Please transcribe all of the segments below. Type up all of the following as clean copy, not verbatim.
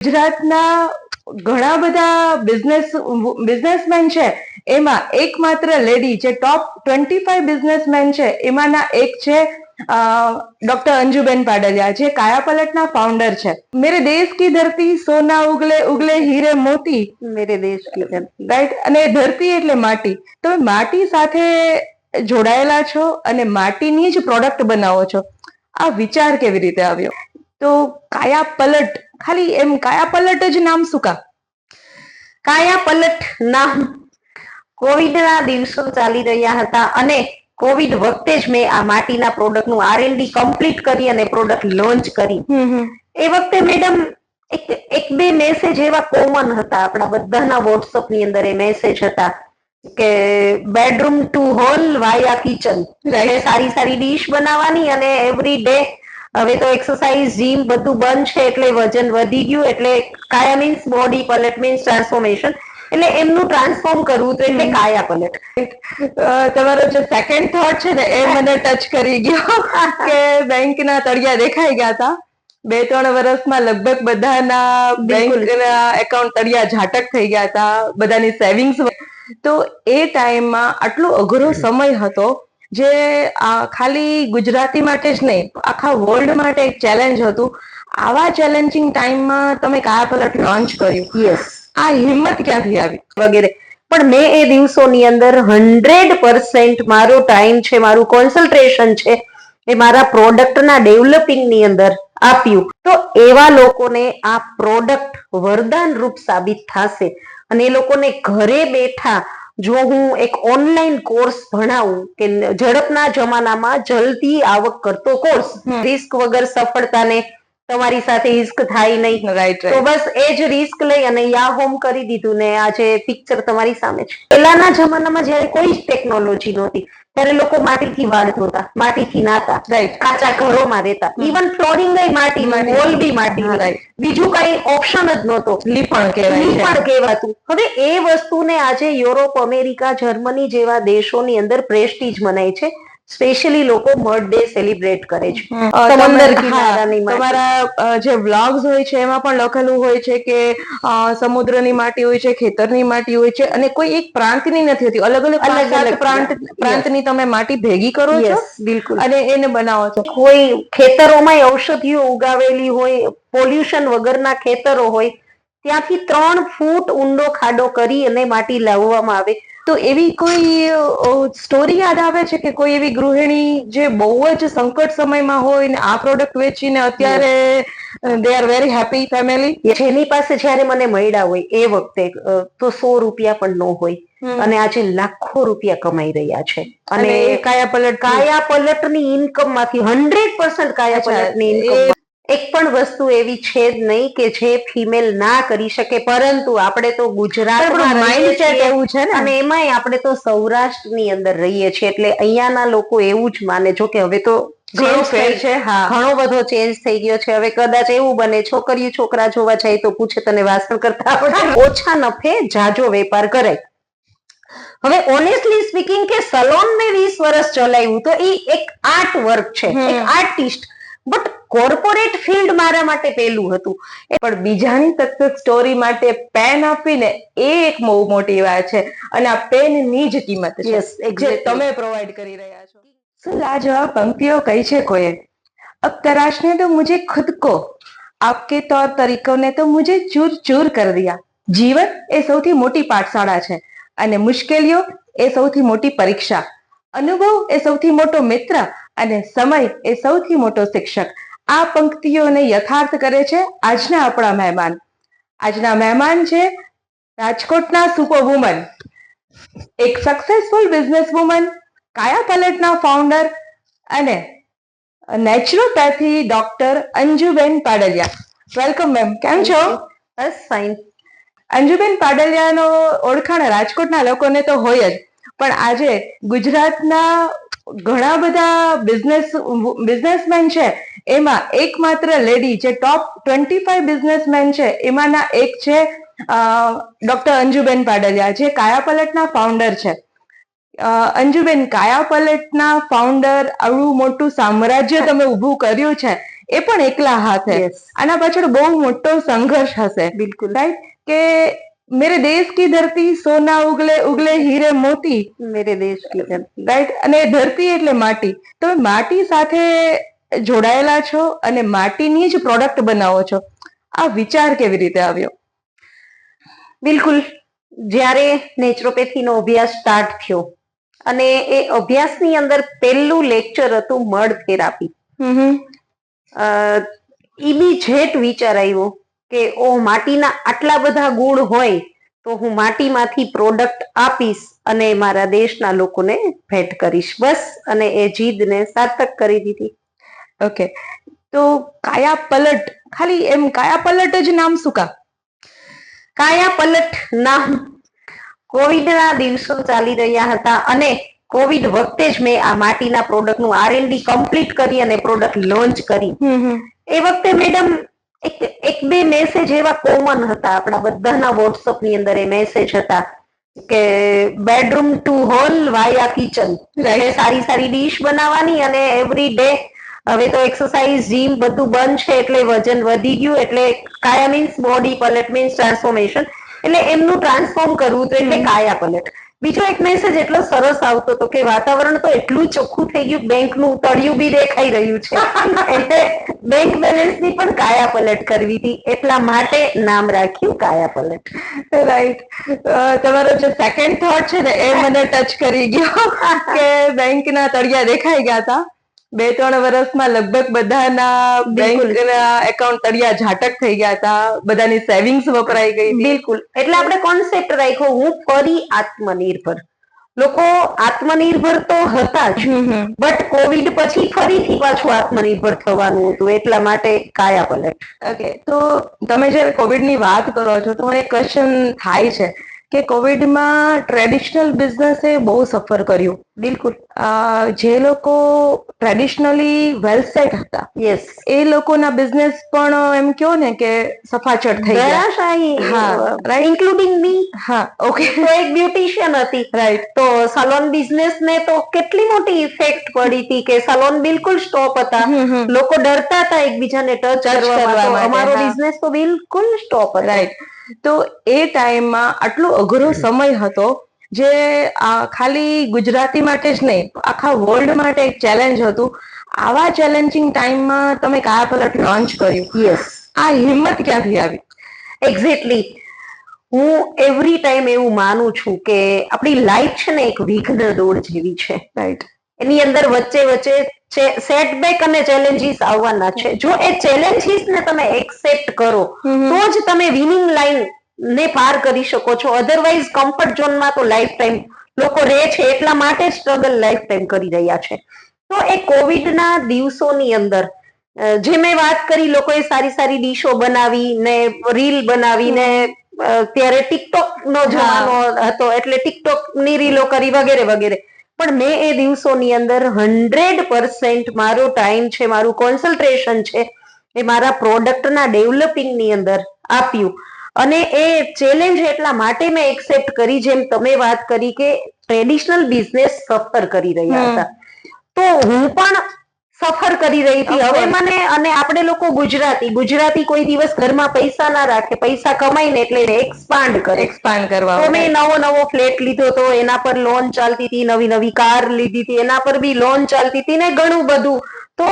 ગુજરાતના ઘણા બધા બિઝનેસમેન છે, એમાં એકમાત્ર લેડી જે ટોપ 25 બિઝનેસમેન છે એમાંના એક છે ડોક્ટર અંજુબેન પાડલિયા, જે કાયાપલટના ફાઉન્ડર છે. મેરે દેશ કી ધરતી સોના ઉગલે ઉગલે હીરે મોતી, મેરે દેશ કી ધરતી, રાઈટ. અને ધરતી એટલે માટી. તમે માટી સાથે જોડાયેલા છો અને માટીની જ પ્રોડક્ટ બનાવો છો. આ વિચાર કેવી રીતે આવ્યો? તો કાયાપલટ, ખાલી એમ કાયાપલટ જ નામ શું કામ? કાયાપલટ નામ કોવિડના દિવસો ચાલી રહ્યા હતા અને કોવિડ વખતે જ મેં આ માટીના પ્રોડક્ટનું R&D કમ્પ્લીટ કરી અને પ્રોડક્ટ લોન્ચ કરી. એ વખતે મેડમ એક બે મેસેજ એવા કોમન હતા આપણા બધાના વોટ્સઅપ ની અંદર. એ મેસેજ હતા કે બેડરૂમ ટુ હોલ વાયા કિચન, સારી સારી ડીશ બનાવવાની અને એવરી ડે. હવે તો એક્સરસાઇઝ જીમ બધું બંધ છે એટલે વજન વધી ગયું, એટલે કાયા મીન્સ બોડી, પલટ મીન્સ ટ્રાન્સફોર્મેશન, એટલે એમનું ટ્રાન્સફોર્મ કરવું તો એટલે કાયા પલટ. તમારો જે સેકન્ડ થોટ છે ને એ મને ટચ કરી ગયો કે બેંકના તળિયા દેખાઈ ગયા હતા. 2-3 વર્ષમાં લગભગ બધાના બેંકના એકાઉન્ટ તળિયા ઝાટક થઈ ગયા હતા, બધાની સેવિંગ્સ. તો એ ટાઈમમાં આટલો અઘરો સમય હતો જે ખાલી ગુજરાતી માટે જ નહીં, આખા વર્લ્ડ માટે એક ચેલેન્જ હતું. આવા ચેલેન્જિંગ ટાઈમમાં તમે કાયાપલટ લોન્ચ કર્યું. યસ. આ હિંમત ક્યાંથી આવી વગેરે. પણ મેં એ દિવસોની અંદર 100% મારો ટાઈમ છે, મારું કોન્સન્ટ્રેશન છે એ મારા પ્રોડક્ટના ડેવલપિંગની અંદર આપ્યું. તો એવા લોકોને આ પ્રોડક્ટ વરદાન રૂપ સાબિત થશે અને એ લોકોને ઘરે બેઠા જો હું એક ઓનલાઈન કોર્સ ભણાવું કે ઝડપના જમાનામાં જલ્દી આવક કરતો કોર્સ, રિસ્ક વગર સફળતાને તમારી સાથે રિસ્ક થાય નહીં. રાઈટ. તો બસ એ જ રિસ્ક લઈ અને યા હોમ કરી દીધું ને આજે પિક્ચર તમારી સામે છે. પહેલાના જમાનામાં જયારે કોઈ જ ટેકનોલોજી નહોતી ત્યારે લોકો માટીથી વાળ ધોતા, માટીથી નાતા, રાઈટ, કાચા ઘરોમાં રહેતા, ઇવન ફ્લોરિંગ માટી, વોલ બી માટી, બીજું કઈ ઓપ્શન જ નહોતો. લીપણ કહેવાતું. હવે એ વસ્તુને આજે યુરોપ, અમેરિકા, જર્મની જેવા દેશોની અંદર પ્રેસ્ટીજ મનાય છે. સ્પેશિયલી લોકો બર્થડે સેલિબ્રેટ કરે છે. સમંદર કિનારાની તમારા જે વ્લોગ્સ હોય છે એમાં પણ લખેલું હોય છે કે સમુદ્રની માટી હોય છે, ખેતરની માટી હોય છે, અને કોઈ એક પ્રાંતની નથી હોતી. અલગ અલગ પ્રાંતની તમે માટી ભેગી કરો છો. બિલકુલ. અને એને બનાવો છો. કોઈ ખેતરોમાં ઔષધિઓ ઉગાવેલી હોય, પોલ્યુશન વગરના ખેતરો હોય, ત્યાંથી 3 ફૂટ ઊંડો ખાડો કરી અને માટી લાવવામાં આવે. તો એવી કોઈ સ્ટોરી યાદ આવે છે કે કોઈ એવી ગૃહિણી જે બહુ જ સંકટ સમયમાં હોય ને આ પ્રોડક્ટ વેચીને અત્યારે they are very happy family? જેની પાસે જયારે મને મળ્યા હોય એ વખતે તો 100 રૂપિયા પણ ન હોય અને આજે લાખો રૂપિયા કમાઈ રહ્યા છે. અને કાયાપલટની ઇન્કમ માંથી 100% કાયાપલટની ઇન્કમ. એક પણ વસ્તુ એવી છે જ નહીં કે જે ફિમેલ ના કરી શકે, પરંતુ આપણે તો ગુજરાતમાં માઇન્ડસેટ એવું છે ને, અને એમાંય આપણે તો સૌરાષ્ટ્રની અંદર રહીએ છીએ એટલે અહીંયાના લોકો એવું જ માને. જો કે હવે તો ઘણો બધો ચેન્જ થઈ ગયો છે. હવે કદાચ એવું બને છોકરીઓ છોકરા જોવા જાય તો પૂછે તને વાસણ કરતા આવડે? ઓછા નફે જાજો વેપાર કરે. હવે ઓનેસ્ટલી સ્પીકિંગ કે સલોન મેં 20 વર્ષ ચલાવ્યું તો એ એક આર્ટ વર્ક છે, એક આર્ટિસ્ટ. બટ કોર્પોરેટ ફિલ્ડ મારા માટે પેલું હતું. પણ બીજાની સક્સેસ સ્ટોરી માટે પેન આપીને એ એક બહુ મોટી વાત છે અને આ પેનની જ કિંમત છે જે તમે પ્રોવાઈડ કરી રહ્યા છો. શું લાજવાબ પંક્તિઓ કહી છે કોઈએ? અબ તરાશને તો મુझे खुद को, आपके तौर तरीकों ने तो मुझे चूर चूर कर दिया. જીવન એ સૌથી મોટી પાઠશાળા છે અને મુશ્કેલીઓ એ સૌથી મોટી પરીક્ષા. અનુભવ એ સૌથી મોટો મિત્ર અને સમય એ સૌથી મોટો શિક્ષક. આ પંક્તિઓને યથાર્થ કરે છે આજના આપણા મહેમાન. આજના મહેમાન છે રાજકોટના સુપર વુમન, એક સક્સેસફુલ બિઝનેસ વુમન, કાયાપલટના ફાઉન્ડર અને naturopathy doctor Anjuben Padaliya. Welcome ma'am, કેમ છો? બસ ફાઇન. અંજુબેન પાડલિયાનો ઓળખાણ રાજકોટના લોકોને તો હોય જ, પણ આજે ગુજરાતના ઘણા બધા બિઝનેસમેન છે એમાં એકમાત્ર લેડી જે ટોપ 25 બિઝનેસમેન છે એમાંના એક છે ડોક્ટર અંજુબેન પાડલિયા, જે કાયાપલટના ફાઉન્ડર છે. અંજુબેન, કાયાપલટના ફાઉન્ડર, આવડું મોટું સામ્રાજ્ય તમે ઊભું કર્યું છે એ પણ એકલા હાથે. આના પાછળ બહુ મોટો સંઘર્ષ હશે. બિલકુલ રાઈટ કે मेरे देश की धरती सोना उगले उगले हीरे मोती, મેરે દેશ કી ધરતી. રાઈટ. અને ધરતી એટલે માટી. તમે માટી સાથે જોડાયેલા છો અને માટીની જ પ્રોડક્ટ બનાવો છો. આ વિચાર કેવી રીતે આવ્યો? બિલકુલ, જ્યારે નેચરોપેથીનો અભ્યાસ સ્ટાર્ટ થયો અને એ અભ્યાસની અંદર પહેલું લેક્ચર હતું મડ થેરાપી. ઇમિજિએટ વિચાર આવ્યો કે ઓ માટીના આટલા બધા ગુણ હોય તો હું માટીમાંથી પ્રોડક્ટ આપીશ અને મારા દેશના લોકોને ભેટ કરીશ. બસ, અને એ જીદને સાર્થક કરી દીધી. ઓકે, તો કાયા પલટ, ખાલી એમ કાયા પલટ જ નામ શું કા? કાયા પલટ નામ કોવિડના દિવસો ચાલી રહ્યા હતા અને કોવિડ વખતે જ મેં આ માટીના પ્રોડક્ટનું R&D કમ્પ્લીટ કરી અને પ્રોડક્ટ લોન્ચ કરી. એ વખતે મેડમ એક બે મેસેજ એવા કોમન હતા આપણા બધાના વોટ્સઅપ ની અંદર. એ મેસેજ હતા કે બેડરૂમ ટુ હોલ વાયા કિચન, સારી સારી ડીશ બનાવવાની અને એવરી ડે. હવે તો એક્સરસાઇઝ જીમ બધું બંધ છે એટલે વજન વધી ગયું, એટલે કાયા મીન્સ બોડી, પલટ મીન્સ ટ્રાન્સફોર્મેશન, એટલે એમનું ટ્રાન્સફોર્મ કરવું તો એટલે કાયા પલટ. બીજો એક મેસેજ એટલો સરસ આવતો હતો કે વાતાવરણ તો એટલું ચોખ્ખું થઈ ગયું, બેંકનું તળિયું બી દેખાઈ રહ્યું છે, એટલે બેંક બેલેન્સની પણ કાયા પલટ કરવી હતી, એટલા માટે નામ રાખ્યું કાયા પલટ. રાઈટ. તમારો જે સેકન્ડ થોટ છે ને એ મને ટચ કરી ગયો કે બેંકના તળિયા દેખાઈ ગયા હતા. 2-3 વર્ષમાં લગભગ બધાના બેંકના એકાઉન્ટ તળિયા ઝાટક થઈ ગયા હતા, બધાની સેવિંગ્સ વપરાઈ ગઈ. બિલકુલ, એટલે આપણે કોન્સેપ્ટ રાખ્યો હું ફરી આત્મનિર્ભર. લોકો આત્મનિર્ભર તો હતા જ, બટ કોવિડ પછી ફરીથી પાછું આત્મનિર્ભર થવાનું હતું, એટલા માટે કાયા પલટ. ઓકે, તો તમે જયારે કોવિડની વાત કરો છો તો મને ક્વેશ્ચન થાય છે કે કોવિડમાં ટ્રેડિશનલ બિઝનેસે બહુ સફર કર્યું. બિલકુલ. જે લોકો ટ્રેડિશનલી વેલ સેટ હતા, યસ, એ લોકોના બિઝનેસ પણ એમ કહો ને કે સફાચટ થઈ ગયા. હા, ઇન્ક્લુડિંગ મી. હા, ઓકે. તો એક બ્યુટિશિયન હતી, રાઈટ, તો સલોન બિઝનેસ ને તો કેટલી મોટી ઇફેક્ટ પડી હતી કે સલોન બિલકુલ સ્ટોપ હતા, લોકો ડરતા હતા એકબીજાને ટચ કરવા. અમારો બિઝનેસ તો બિલકુલ સ્ટોપ હતો. રાઈટ. તો એ ટાઈમમાં આટલો અઘરો સમય હતો જે ખાલી ગુજરાતી માટે જ નહીં, આખા વર્લ્ડ માટે એક ચેલેન્જ હતું. આવા ચેલેન્જિંગ ટાઈમમાં તમે કાયા પલટ લોન્ચ કર્યું. યસ. આ હિંમત ક્યાંથી આવી? એક્ઝેક્ટલી. હું એવરી ટાઈમ એવું માનું છું કે આપણી લાઈફ છે ને એક વિઘ્ન દોડ જેવી છે. રાઈટ. એની અંદર વચ્ચે વચ્ચે સેટબેક અને ચેલેન્જીસ આવવાના છે. જો એ ચેલેન્જીસ ને તમે એક્સેપ્ટ કરો તો જ તમે વિનિંગ લાઈન ને પાર કરી શકો છો. અધરવાઇઝ કમ્ફર્ટ ઝોનમાં તો લાઈફ ટાઈમ લોકો રહે છે, એટલા માટે સ્ટ્રગલ લાઈફ ટાઈમ કરી રહ્યા છે. તો એ કોવિડના દિવસોની અંદર જે મેં વાત કરી, લોકોએ સારી સારી ડીશો બનાવી ને રીલ બનાવીને, ત્યારે ટિકટોક નો જમાનો હતો એટલે ટિકટોક ની રીલો કરી વગેરે વગેરે. પણ મેં એ દિવસોની અંદર 100% મારો ટાઈમ છે, મારું કોન્સન્ટ્રેશન છે એ મારા પ્રોડક્ટના ડેવલપિંગની અંદર આપ્યું. અને એ ચેલેન્જ એટલા માટે મેં એક્સેપ્ટ કરી, જેમ તમે વાત કરી કે ટ્રેડિશનલ બિઝનેસ સફર કરી રહ્યા હતા, તો હું પણ સફર કરી રહી હતી. હવે મને, અને આપણે લોકો ગુજરાતી કોઈ દિવસ ઘરમાં પૈસા ના રાખે, પૈસા કમાઈને એટલે એક્સપાન્ડ કરવા. તો મેં નવો ફ્લેટ લીધો તો એના પર લોન ચાલતી હતી, નવી કાર લીધી હતી એના પર બી લોન ચાલતી હતી ને ઘણું બધું. તો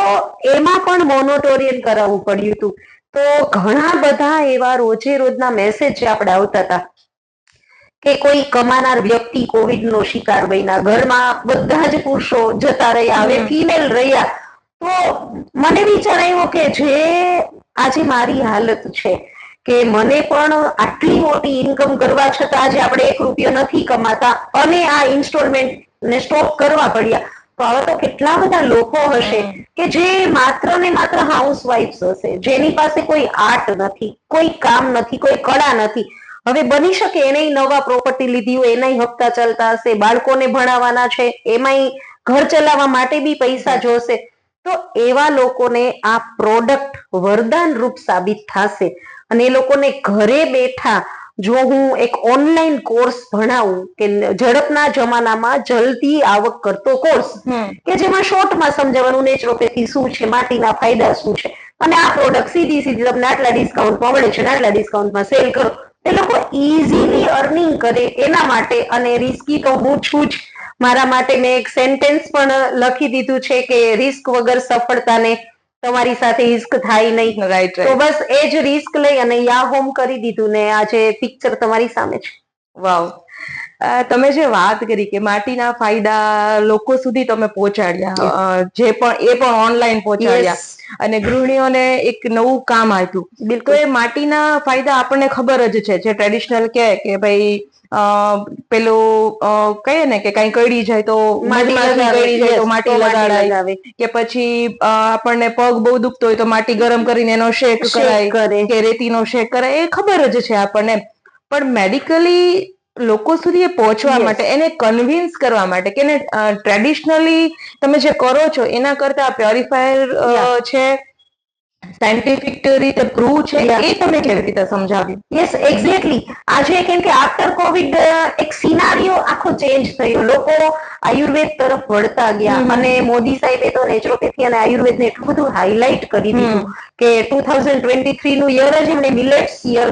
એમાં પણ મોનોટોરિયન કરાવવું પડ્યું હતું. તો ઘણા બધા એવા રોજે રોજના મેસેજ આપણે આવતા હતા કે કોઈ કમાનાર વ્યક્તિ કોવિડ નો શિકાર બન્યા, ઘરમાં બધા જ પુરુષો જતા રહ્યા, હવે ફિમેલ રહ્યા. તો મને વિચાર આવ્યો કે જે આજે મારી હાલત છે કે મને પણ આટલી મોટી ઇન્કમ કરવા છતાં આજે આપણે 1 રૂપિયો નથી કમાતા અને આ ઇન્સ્ટોલમેન્ટ ને સ્ટોપ કરવા પડ્યા, તો આવા તો કેટલા બધા લોકો હશે કે જે માત્ર ને માત્ર હાઉસવાઇફ્સ હશે, જેની પાસે કોઈ આર્ટ નથી, કોઈ કામ નથી, કોઈ કળા નથી. હવે બની શકે એને નવા પ્રોપર્ટી લીધી હોય, એના હપ્તા ચાલતા હશે, બાળકોને ભણાવવાના છે, એમાંય ઘર ચલાવવા માટે બી પૈસા જોશે. તો એવા લોકોને આ પ્રોડક્ટ વરદાન રૂપ સાબિત થશે. અને એ લોકોને ઘરે બેઠા જો હું એક ઓનલાઈન કોર્સ ભણાવું કે ઝડપના જમાનામાં જલ્દી આવક કરતો કોર્સ કે જેમાં શોર્ટમાં સમજાવવાનું નેચરોપેથી શું છે, માટીના ફાયદા શું છે, અને આ પ્રોડક્ટ સીધી તમને આટલા ડિસ્કાઉન્ટમાં મળે છે, આટલા ડિસ્કાઉન્ટમાં સેલ કરો. એ લોકો ઇઝીલી અર્નિંગ કરે એના માટે. અને રિસ્કી તો હું છું જ. મારા માટે મેં એક સેન્ટેન્સ પણ લખી દીધું છે કે રિસ્ક વગર સફળતાને તમારી સાથે રિસ્ક થાય નહીં. રાઈટ તો બસ એ જ રિસ્ક લઈ અને યા હોમ કરી દીધું ને આજે પિક્ચર તમારી સામે છે. વાવ. તમે જે વાત કરી કે માટીના ફાયદા લોકો સુધી તમે પહોંચાડ્યા, જે પણ એ પણ ઓનલાઈન પહોંચાડ્યા અને ગૃહિણીઓને એક નવું કામ આપ્યું. તો એ માટીના ફાયદા આપણને ખબર જ છે, જે ટ્રેડિશનલ કે ભાઈ પેલું કહીએ ને કે કઈ કડી જાય તો માટી લગાડાય, કે પછી આપણને પગ બહુ દુખતો હોય તો માટી ગરમ કરીને એનો શેક કરાય, કે રેતીનો શેક કરાય, એ ખબર જ છે આપણને. પણ મેડિકલી લોકો સુધી એ પહોંચવા માટે, એને કન્વિન્સ કરવા માટે કે ટ્રેડિશનલી તમે જે કરો છો એના કરતા પ્યોરિફાયર છે, સાયન્ટિફિક રીતે પ્રૂવ છે, એ તમે કેવી રીતે સમજાવ્યું? Yes, exactly. આજે કેમ કે આફ્ટર કોવિડ એક સિનારીઓ આખો ચેન્જ થયો. લોકો આયુર્વેદ તરફ વળતા ગયા અને મોદી સાહેબે તો નેચરોપેથી અને આયુર્વેદને એટલું બધું હાઇલાઇટ કરી દીધું કે 2023 નું યર જ એમણે મિલેટ્સ યર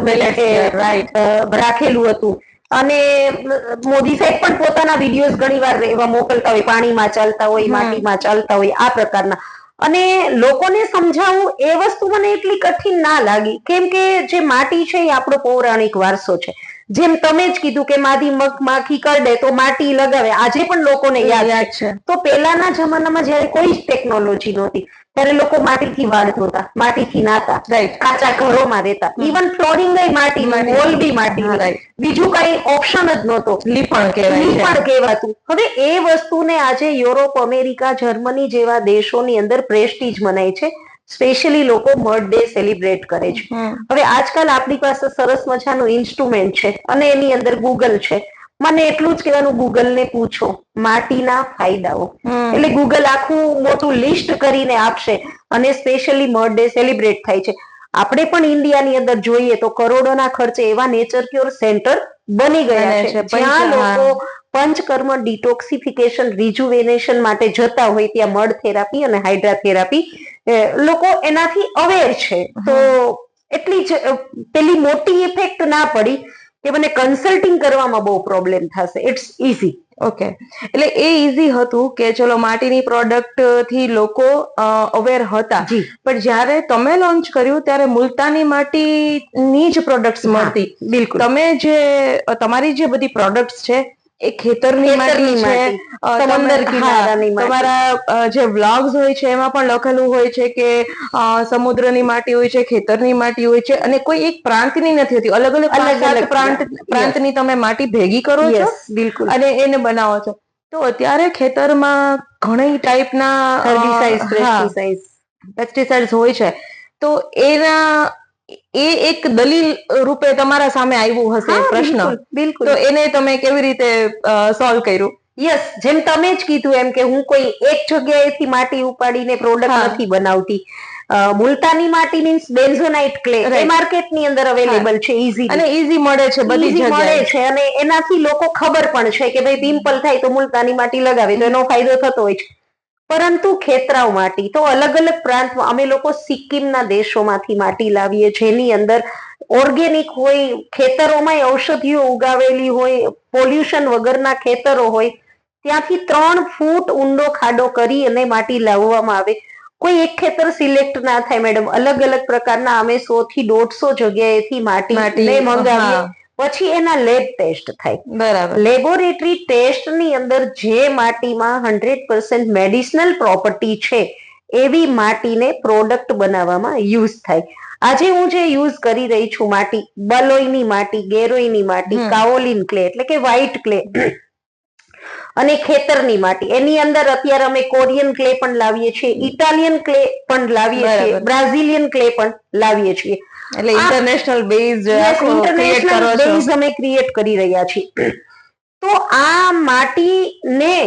રાખેલું હતું. અને મોદી સાહેબ પણ પોતાના વિડીયોઝ ઘણીવાર એવા મોકલતા હોય, પાણીમાં ચાલતા હોય, માટીમાં ચાલતા હોય, આ પ્રકારના. અને લોકોને સમજાવવું એ વસ્તુ મને એટલી કઠિન ના લાગી, કેમ કે જે માટી છે એ આપણો પૌરાણિક વારસો છે. જેમ તમે જ કીધું કે માખી કરડે તો માટી લગાવે, આજે પણ લોકોને યાદ છે. તો પહેલાના જમાનામાં જયારે કોઈ જ ટેકનોલોજી નહોતી ત્યારે લોકો માટીથી વાળ ધોતા, માટીથી નાતા, કાચા ઘરોમાં રહેતા, ઇવન ફ્લોરિંગ માટી, વોલ બી માટી, બીજું કઈ ઓપ્શન જ નહોતો. લીપણ કહેવાતું. હવે એ વસ્તુને આજે યુરોપ, અમેરિકા, જર્મની જેવા દેશોની અંદર પ્રેસ્ટીજ મનાય છે. સ્પેશિયલી લોકો મર્ડ ડે સેલિબ્રેટ કરે છે. હવે આજકાલ આપણી પાસે સરસ મજાનું ઇન્સ્ટ્રુમેન્ટ છે અને એની અંદર ગૂગલ છે. મને એટલું જ કહેવાનું, ગૂગલ ને પૂછો માટીના ફાયદાઓ, એટલે ગૂગલ આખું મોટું લિસ્ટ કરીને આપશે. અને સ્પેશિયલી મર્ડ ડે સેલિબ્રેટ થાય છે. આપણે પણ ઇન્ડિયાની અંદર જોઈએ તો કરોડોના ખર્ચે એવા નેચર ક્યોર સેન્ટર બની ગયા છે, જ્યાં લોકો પંચકર્મ, ડિટોક્સિફિકેશન, રિજુવેનેશન માટે જતા હોય. ત્યાં મડ થેરાપી અને હાઇડ્રા થેરાપી લોકો એનાથી અવેર છે. તો એટલી જ પેલી મોટી ઇફેક્ટ ના પડી કે મને કન્સલ્ટિંગ કરવામાં બહુ પ્રોબ્લેમ થશે. It's easy. ઓકે, એટલે એ ઈઝી હતું કે ચલો માટીની પ્રોડક્ટ થી લોકો અવેર હતા. પણ જ્યારે તમે લોન્ચ કર્યું ત્યારે મુલતાની માટીની જ પ્રોડક્ટ્સ મળતી. બિલકુલ. તમે જે તમારી જે બધી પ્રોડક્ટ્સ છે એ ખેતરની માટી છે, સમંદર કિનારાની માટી. તમારા જે વ્લોગ્સ હોય છે એમાં પણ લખેલું હોય છે કે સમુદ્રની માટી હોય છે, ખેતરની માટી હોય છે, અને કોઈ એક પ્રાંતની નથી હોતી. અલગ અલગ પ્રાંતની તમે માટી ભેગી કરો છો અને એને બનાવો છો. તો અત્યારે ખેતરમાં ઘણી ટાઈપના પેસ્ટિસાઇડ્સ હોય છે. તો એના એક દલીલ રૂપે તમારા સામે આવ્યું હશે પ્રશ્ન. બિલકુલ. તો એને તમે કેવી રીતે સોલ્વ કર્યું? યસ, જેમ તમે જ કીધું એમ કે હું કોઈ એક જગ્યાએથી માટી ઉપાડીને પ્રોડક્ટ નથી બનાવતી. મુલતાની માટી મીન્સ બેન્ઝોનાઇટ ક્લે, એ માર્કેટની અંદર અવેલેબલ છે, ઈઝી અને ઈઝી મળે છે, બધી જગ્યાએ મળે છે. અને એનાથી લોકો ખબર પણ છે કે ભાઈ પિમ્પલ થાય તો મુલતાની માટી લગાવે તો એનો ફાયદો થતો હોય છે. પરંતુ ખેતરાવ માટી તો અલગ અલગ પ્રાંતમાં, અમે લોકો સિક્કિમના દેશોમાંથી માટી લાવીએ, જેની અંદર ઓર્ગેનિક હોય, ખેતરોમાં ઔષધિઓ ઉગાવેલી હોય, પોલ્યુશન વગરના ખેતરો હોય. ત્યાંથી 3 ફૂટ ઊંડો ખાડો કરી અને માટી લાવવામાં આવે. કોઈ એક ખેતર સિલેક્ટ ના થાય મેડમ, અલગ અલગ પ્રકારના અમે 100 થી 150 જગ્યાએથી માટી મંગાવીએ. પછી એના લેબ ટેસ્ટ થાય. બરાબર. લેબોરેટરી ટેસ્ટની અંદર જે માટીમાં 100% મેડિસિનલ પ્રોપર્ટી છે એવી માટીને પ્રોડક્ટ બનાવવામાં યુઝ થાય. આજે હું જે યુઝ કરી રહી છું માટી, બલોઈની માટી, ગેરોઈની માટી, કાઓલિન ક્લે એટલે કે વ્હાઈટ ક્લે, અને ખેતરની માટી. એની અંદર અત્યારે અમે કોરિયન ક્લે પણ લાવીએ છીએ, ઇટાલિયન ક્લે પણ લાવીએ છીએ, બ્રાઝિલિયન ક્લે પણ લાવીએ છીએ. એટલે ઇન્ટરનેશનલ બેઝ અમે ક્રિએટ કરી રહ્યા છીએ. તો આ માટીને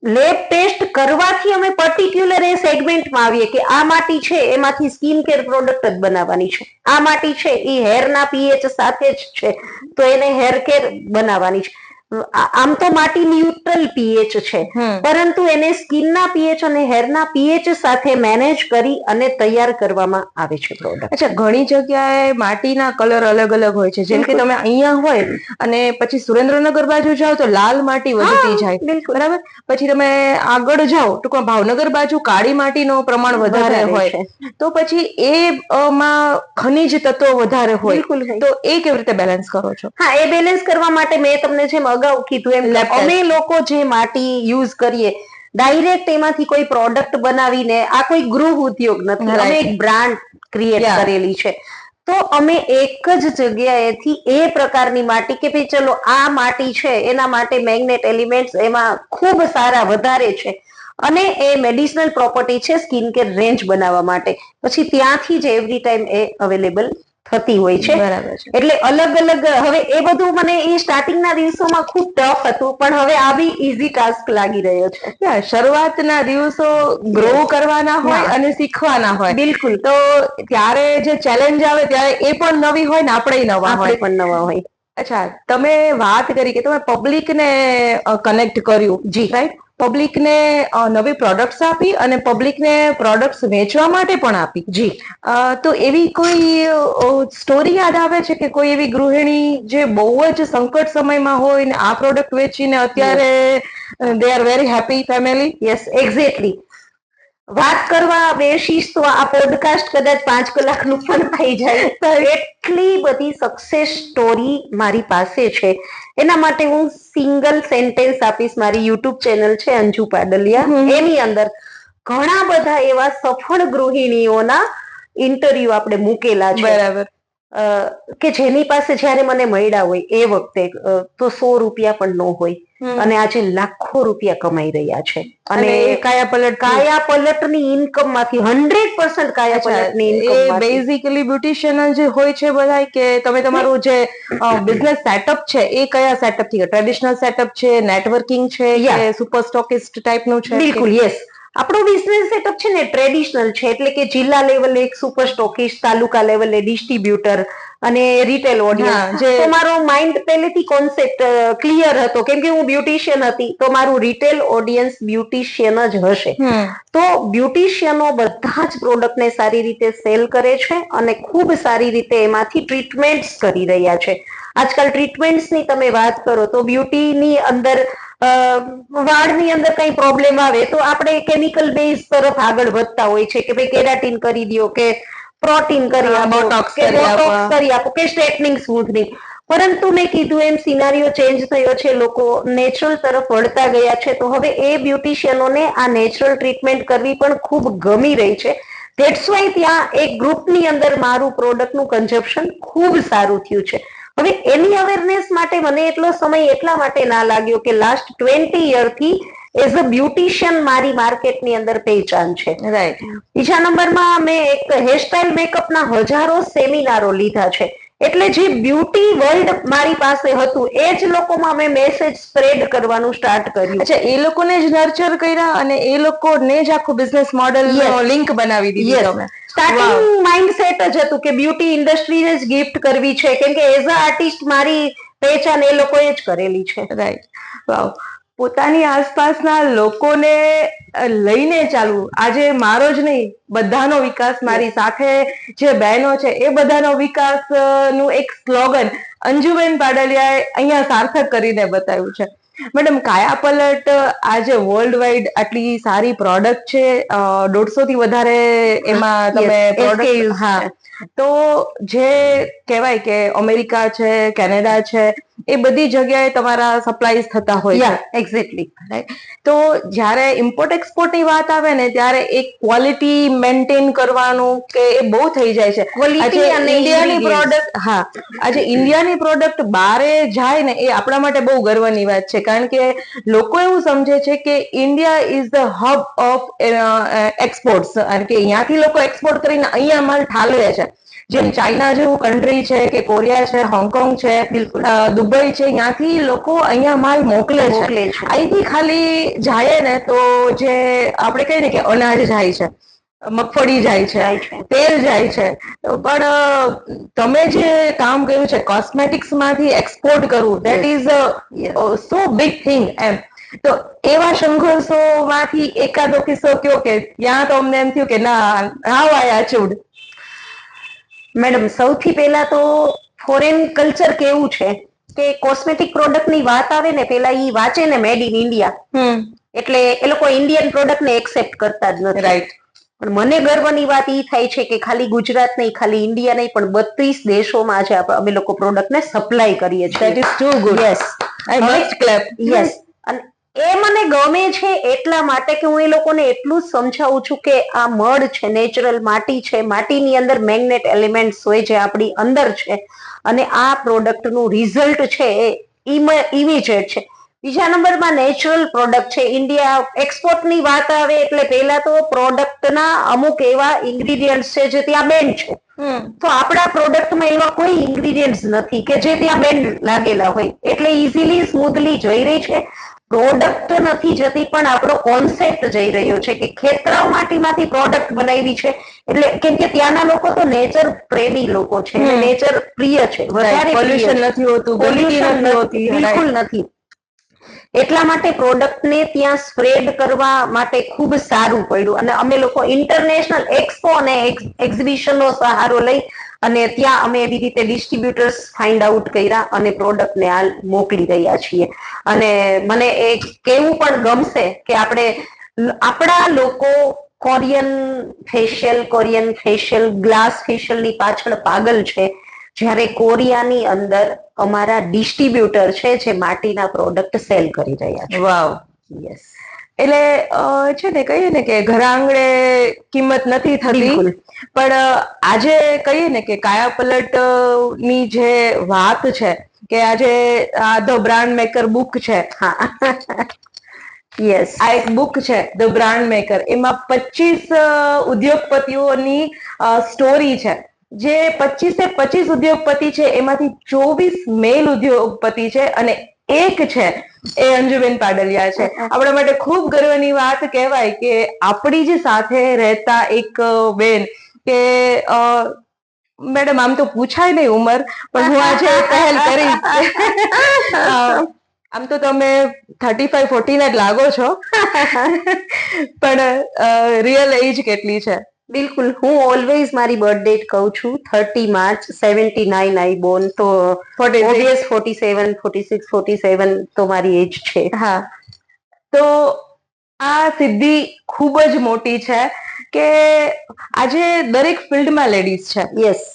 લેબ ટેસ્ટ કરવાથી અમે પર્ટિક્યુલર એ સેગમેન્ટમાં આવીએ કે આ માટી છે એમાંથી સ્કિન કેર પ્રોડક્ટ જ બનાવવાની છે, આ માટી છે એ હેરના પીએચ સાથે જ છે તો એને હેર કેર બનાવવાની છે. આમ તો માટી ન્યુટ્રલ પીએચ છે, પરંતુ એને સ્કિનના પીએચ અને હેરના પીએચ સાથે મેનેજ કરી અને તૈયાર કરવામાં આવે છે પ્રોડક્ટ. અચ્છા, ઘણી જગ્યાએ માટીના કલર અલગ અલગ હોય છે, જેમ કે તમે અહીંયા હોય અને પછી સુરેન્દ્રનગર બાજુ જાઓ તો લાલ માટી વધતી જાય, બરાબર. પછી તમે આગળ જાઓ ટૂંકમાં ભાવનગર બાજુ કાળી માટીનો પ્રમાણ વધારે હોય, તો પછી એમાં ખનિજ તત્વો વધારે હોય, તો એ કેવી રીતે બેલેન્સ કરો છો? હા, એ બેલેન્સ કરવા માટે મેં તમને જેમ અગાઉ કીધું એમ અમે લોકો જે માટી યુઝ કરીએ ડાયરેક્ટ એમાંથી કોઈ પ્રોડક્ટ બનાવીને, આ કોઈ ગૃહ ઉદ્યોગ નથી, અમે એક બ્રાન્ડ ક્રિએટ કરેલી છે. તો અમે એક જ જગ્યાએથી એ પ્રકારની માટી કે ભાઈ ચલો આ માટી છે એના માટે મેગ્નેટ એલિમેન્ટ્સ એમાં ખૂબ સારા વધારે છે અને એ મેડિસિનલ પ્રોપર્ટી છે સ્કિન કેર રેન્જ બનાવવા માટે, પછી ત્યાંથી જ એવરી ટાઈમ એ અવેલેબલ થતી હોય છે. એટલે અલગ અલગ હવે એ બધું મને એ સ્ટાર્ટિંગના દિવસોમાં ખૂબ ટફ હતું, પણ હવે આ બી ઈઝી ટાસ્ક લાગી રહ્યો છે. શરૂઆતના દિવસો ગ્રો કરવાના હોય અને શીખવાના હોય. બિલકુલ. તો ત્યારે જે ચેલેન્જ આવે ત્યારે એ પણ નવી હોય ને આપણે પણ નવા હોય. અચ્છા, તમે વાત કરી કે તમે પબ્લિકને કનેક્ટ કર્યું, જી રાઈટ. પબ્લિકને નવી પ્રોડક્ટ્સ આપી અને પબ્લિકને પ્રોડક્ટ્સ વેચવા માટે પણ આપી, જી. તો એવી કોઈ સ્ટોરી યાદ આવે છે કે કોઈ એવી ગૃહિણી જે બહુ જ સંકટ સમયમાં હોય ને આ પ્રોડક્ટ વેચીને અત્યારે they are very happy family? Yes, exactly. વાત કરવા બેસીશ તો આ પોડકાસ્ટ કદાચ 5 કલાકનું પણ થઈ જાય. એટલી બધી સક્સેસ સ્ટોરી મારી પાસે છે. એના માટે હું સિંગલ સેન્ટેન્સ આપીશ. મારી યુટ્યુબ ચેનલ છે અંજુ પાડલિયા, એની અંદર ઘણા બધા એવા સફળ ગૃહિણીઓના ઇન્ટરવ્યુ આપણે મૂકેલા છે. બરાબર. કે જેની પાસે જયારે મને મળ્યા હોય એ વખતે તો 100 રૂપિયા પણ ન હોય અને આજે લાખો રૂપિયા કમાઈ રહ્યા છે. અને કાયા પલટની ઇન્કમ માંથી 100% કાયા પલટની ઇન્કમ. બેઝિકલી બ્યુટિશિયન જે હોય છે બધા, કે તમે તમારું જે બિઝનેસ સેટઅપ છે એ કયા સેટઅપ થી? ટ્રેડિશનલ સેટઅપ છે, નેટવર્કિંગ છે, કે સુપર સ્ટોકિસ્ટ ટાઈપનું છે? બિલકુલ, યસ. આપણો બિઝનેસ સેટઅપ છે ને ટ્રેડિશનલ છે, એટલે કે જિલ્લા લેવલે એક સુપર સ્ટોકિસ્ટ, તાલુકા લેવલે ડિસ્ટ્રીબ્યુટર અને રિટેલ ઓડિયન્સ. તો મારો માઇન્ડ પહેલેથી કોન્સેપ્ટ ક્લિયર હતો, કેમ કે હું બ્યુટિશિયન હતી, તો મારું રિટેલ ઓડિયન્સ બ્યુટિશિયન જ હશે. તો બ્યુટિશિયનો બધા જ પ્રોડક્ટને સારી રીતે સેલ કરે છે અને ખૂબ સારી રીતે એમાંથી ટ્રીટમેન્ટ્સ કરી રહ્યા છે. આજકાલ ટ્રીટમેન્ટ્સની તમે વાત કરો તો બ્યુટીની અંદર વાળની અંદર કઈ પ્રોબ્લેમ આવે તો આપણે કેમિકલ બેઝ તરફ આગળ વધતા હોય છે કે ભાઈ કેરાટીન કરી દો, કે પ્રોટીન કરી આપો, કે બોટોક્સ કરી આપો, કે સ્ટ્રેટનિંગ સ્મૂથનિંગ. પરંતુ મેં કીધું એમ સિનારીઓ ચેન્જ થયો છે, લોકો નેચરલ તરફ વળતા ગયા છે. તો હવે એ બ્યુટિશિયનોને આ નેચરલ ટ્રીટમેન્ટ કરવી પણ ખૂબ ગમી રહી છે. ધેટ્સ વાય ત્યાં એક ગ્રુપની અંદર મારું પ્રોડક્ટનું કન્ઝપ્શન ખૂબ સારું થયું છે. હવે એની અવેરનેસ માટે મને એટલો સમય એટલા માટે ના લાગ્યો કે લાસ્ટ 20 યરથી એઝ અ બ્યુટિશિયન મારી માર્કેટની અંદર પહેચાન છે. રાઈટ. બીજા નંબરમાં મેં એક હેરસ્ટાઇલ મેકઅપના હજારો સેમિનારો લીધા છે. એટલે જે બ્યુટી વર્લ્ડ મારી પાસે હતું એ જ લોકોમાં મેં મેસેજ સ્પ્રેડ કરવાનું સ્ટાર્ટ કર્યું. અચ્છા, એ લોકોને જ નર્ચર કર્યા અને એ લોકોને જ આખું બિઝનેસ મોડેલ લિંક બનાવી દીધી તમે? સ્ટાર્ટિંગ માઇન્ડસેટ જ હતું કે બ્યુટી ઇન્ડસ્ટ્રીને જ ગિફ્ટ કરવી છે, કેમ કે એઝ અ આર્ટિસ્ટ મારી પહેચાન એ લોકોએ જ કરેલી છે. રાઈટ. વાવ. પોતાની આસપાસના લોકોને લઈને ચાલવું, આજે મારો જ નહીં બધાનો વિકાસ, મારી સાથે જે બહેનો છે એ બધાનો વિકાસ નું એક સ્લોગન અંજુબેન પાડલિયાએ અહીંયા સાર્થક કરીને બતાવ્યું છે. મેડમ, કાયા પલટ આજે વર્લ્ડ વાઇડ આટલી સારી પ્રોડક્ટ છે, 150 થી વધારે એમાં તમે પ્રોડક્ટ, હા. તો જે કહેવાય કે અમેરિકા છે, કેનેડા છે, એ બધી જગ્યાએ તમારા સપ્લાયઝ થતા હોય છે. એક્ઝેક્ટલી. રાઈટ. તો જ્યારે ઇમ્પોર્ટ એક્સપોર્ટની વાત આવે ને ત્યારે એક ક્વોલિટી મેન્ટેન કરવાનું કે એ બહુ થઈ જાય છે. આજે ઇન્ડિયાની પ્રોડક્ટ, હા, આજે ઇન્ડિયાની પ્રોડક્ટ બારે જાય ને એ આપણા માટે બહુ ગર્વની વાત છે, કારણ કે લોકો એવું સમજે છે કે India is the hub of exports, કારણ કે અહીંયાથી લોકો એક્સપોર્ટ કરીને અહીંયા માલ ઠાલવે છે. જેમ ચાઇના જેવું કન્ટ્રી છે, કે કોરિયા છે, હોંગકોંગ છે, દુબઈ છે, ત્યાંથી લોકો અહીંયા માલ મોકલે છે. અહીંથી ખાલી જાય ને તો જે આપણે કહીએ ને કે અનાજ જાય છે, મગફળી જાય છે, તેલ જાય છે, પણ તમે જે કામ કર્યું છે કોસ્મેટિક્સ માંથી એક્સપોર્ટ કરવું, that is so big thing એમ. તો એવા સંઘર્ષો માંથી એકાદો કિસ્સો કયો કે ત્યાં તો અમને એમ થયું કે ના હાવ આઈ અચીવ્ડ. મેડમ, સૌથી પહેલા તો ફોરેન કલ્ચર કેવું છે કે કોસ્મેટિક પ્રોડક્ટ ની વાત આવે ને પેલા ઈ વાંચે ને મેડ ઇન ઇન્ડિયા, એટલે એ લોકો ઇન્ડિયન પ્રોડક્ટ ને એક્સેપ્ટ કરતા જ નથી. રાઈટ. પણ મને ગર્વની વાત ઈ થાય છે કે ખાલી ગુજરાત નહીં, ખાલી ઇન્ડિયા નહીં, પણ 32 દેશોમાં આજે અમે લોકો પ્રોડક્ટ ને સપ્લાય કરીએ છીએ. That is too good. Yes, I must clap. Yes. અને એ મને ગમે છે એટલા માટે કે હું એ લોકોને એટલું જ સમજાવું છું કે આ મડ છે, નેચરલ માટી છે, માટીની અંદર મેગ્નેટ એલિમેન્ટ્સ હોય જે આપણી અંદર છે, અને આ પ્રોડક્ટનું રિઝલ્ટ છે એ ઇમિડિયેટ છે. બીજા નંબરમાં નેચરલ પ્રોડક્ટ છે. ઇન્ડિયા એક્સપોર્ટની વાત આવે એટલે પહેલા તો પ્રોડક્ટના અમુક એવા ઇન્ગ્રીડિયન્ટ્સ છે જે ત્યાં બેન છે. તો આપણા પ્રોડક્ટમાં એવા કોઈ ઇન્ગ્રીડિયન્ટ્સ નથી કે જે ત્યાં બેન લાગેલા હોય, એટલે ઇઝીલી સ્મૂથલી જઈ રહી છે. પ્રોડક્ટ નથી જતી, પણ આપણો કોન્સેપ્ટ જઈ રહ્યો છે કે ખેતરાવ માટીમાંથી પ્રોડક્ટ બનાવી છે. એટલે કેમ કે ત્યાંના લોકો તો નેચર પ્રેમી લોકો છે, નેચર પ્રિય છે, વધારે પોલ્યુશન નથી હોતું, પોલ્યુશન નથી હોતી, બિલકુલ નથી. એટલા માટે પ્રોડક્ટને ત્યાં સ્પ્રેડ કરવા માટે ખૂબ સારું પડ્યું, અને અમે લોકો ઇન્ટરનેશનલ એક્સપો અને એક્ઝિબિશનનો સહારો લઈ અને ત્યાં અમે એવી રીતે ડિસ્ટ્રીબ્યુટર્સ ફાઇન્ડ આઉટ કર્યા અને પ્રોડક્ટને હાલ મોકલી રહ્યા છીએ. અને મને એ કહેવું પણ ગમશે કે આપણા લોકો કોરિયન ફેશિયલ, ગ્લાસ ફેશિયલની પાછળ પાગલ છે, જ્યારે કોરિયાની અંદર અમારા ડિસ્ટ્રીબ્યુટર છે જે માટીના પ્રોડક્ટ સેલ કરી રહ્યા છે. વાવ. યસ. એટલે છે ને કહીએ ને કે ઘર આંગણે કિંમત નથી થતી, પણ આજે કહીએ ને કે કાયાપલટ ની જે વાત છે કે આજે આ ધ બ્રાન્ડ મેકર બુક છે. યસ, આ એક બુક છે ધ બ્રાન્ડ મેકર. એમાં 25 ઉદ્યોગપતિઓની સ્ટોરી છે. જે 25 ઉદ્યોગપતિ છે એમાંથી 24 મેલ ઉદ્યોગપતિ છે અને એક છે એ અંજુબેન પાડલિયા છે. આપણા માટે ખૂબ ગર્વની વાત કહેવાય કે આપણી જ સાથે રહેતા એક બેન કે મેડમ આમ તો પૂછાય નહીં ઉંમર, પણ હું આજે પહેલ કરીશ. આમ તો તમે 35-40 જ લાગો છો, પણ રિયલ એજ કેટલી છે? બિલકુલ, હું ઓલવેઝ મારી બર્થ ડેટ કહું છું 30 માર્ચ 79 આઈ બોર્ન, તો ઓબ્વિયસ 47, 46, 47 તો મારી એજ છે. હા, તો આ સિદ્ધિ ખૂબ જ મોટી છે કે આજે દરેક ફિલ્ડમાં લેડીઝ છે. યસ.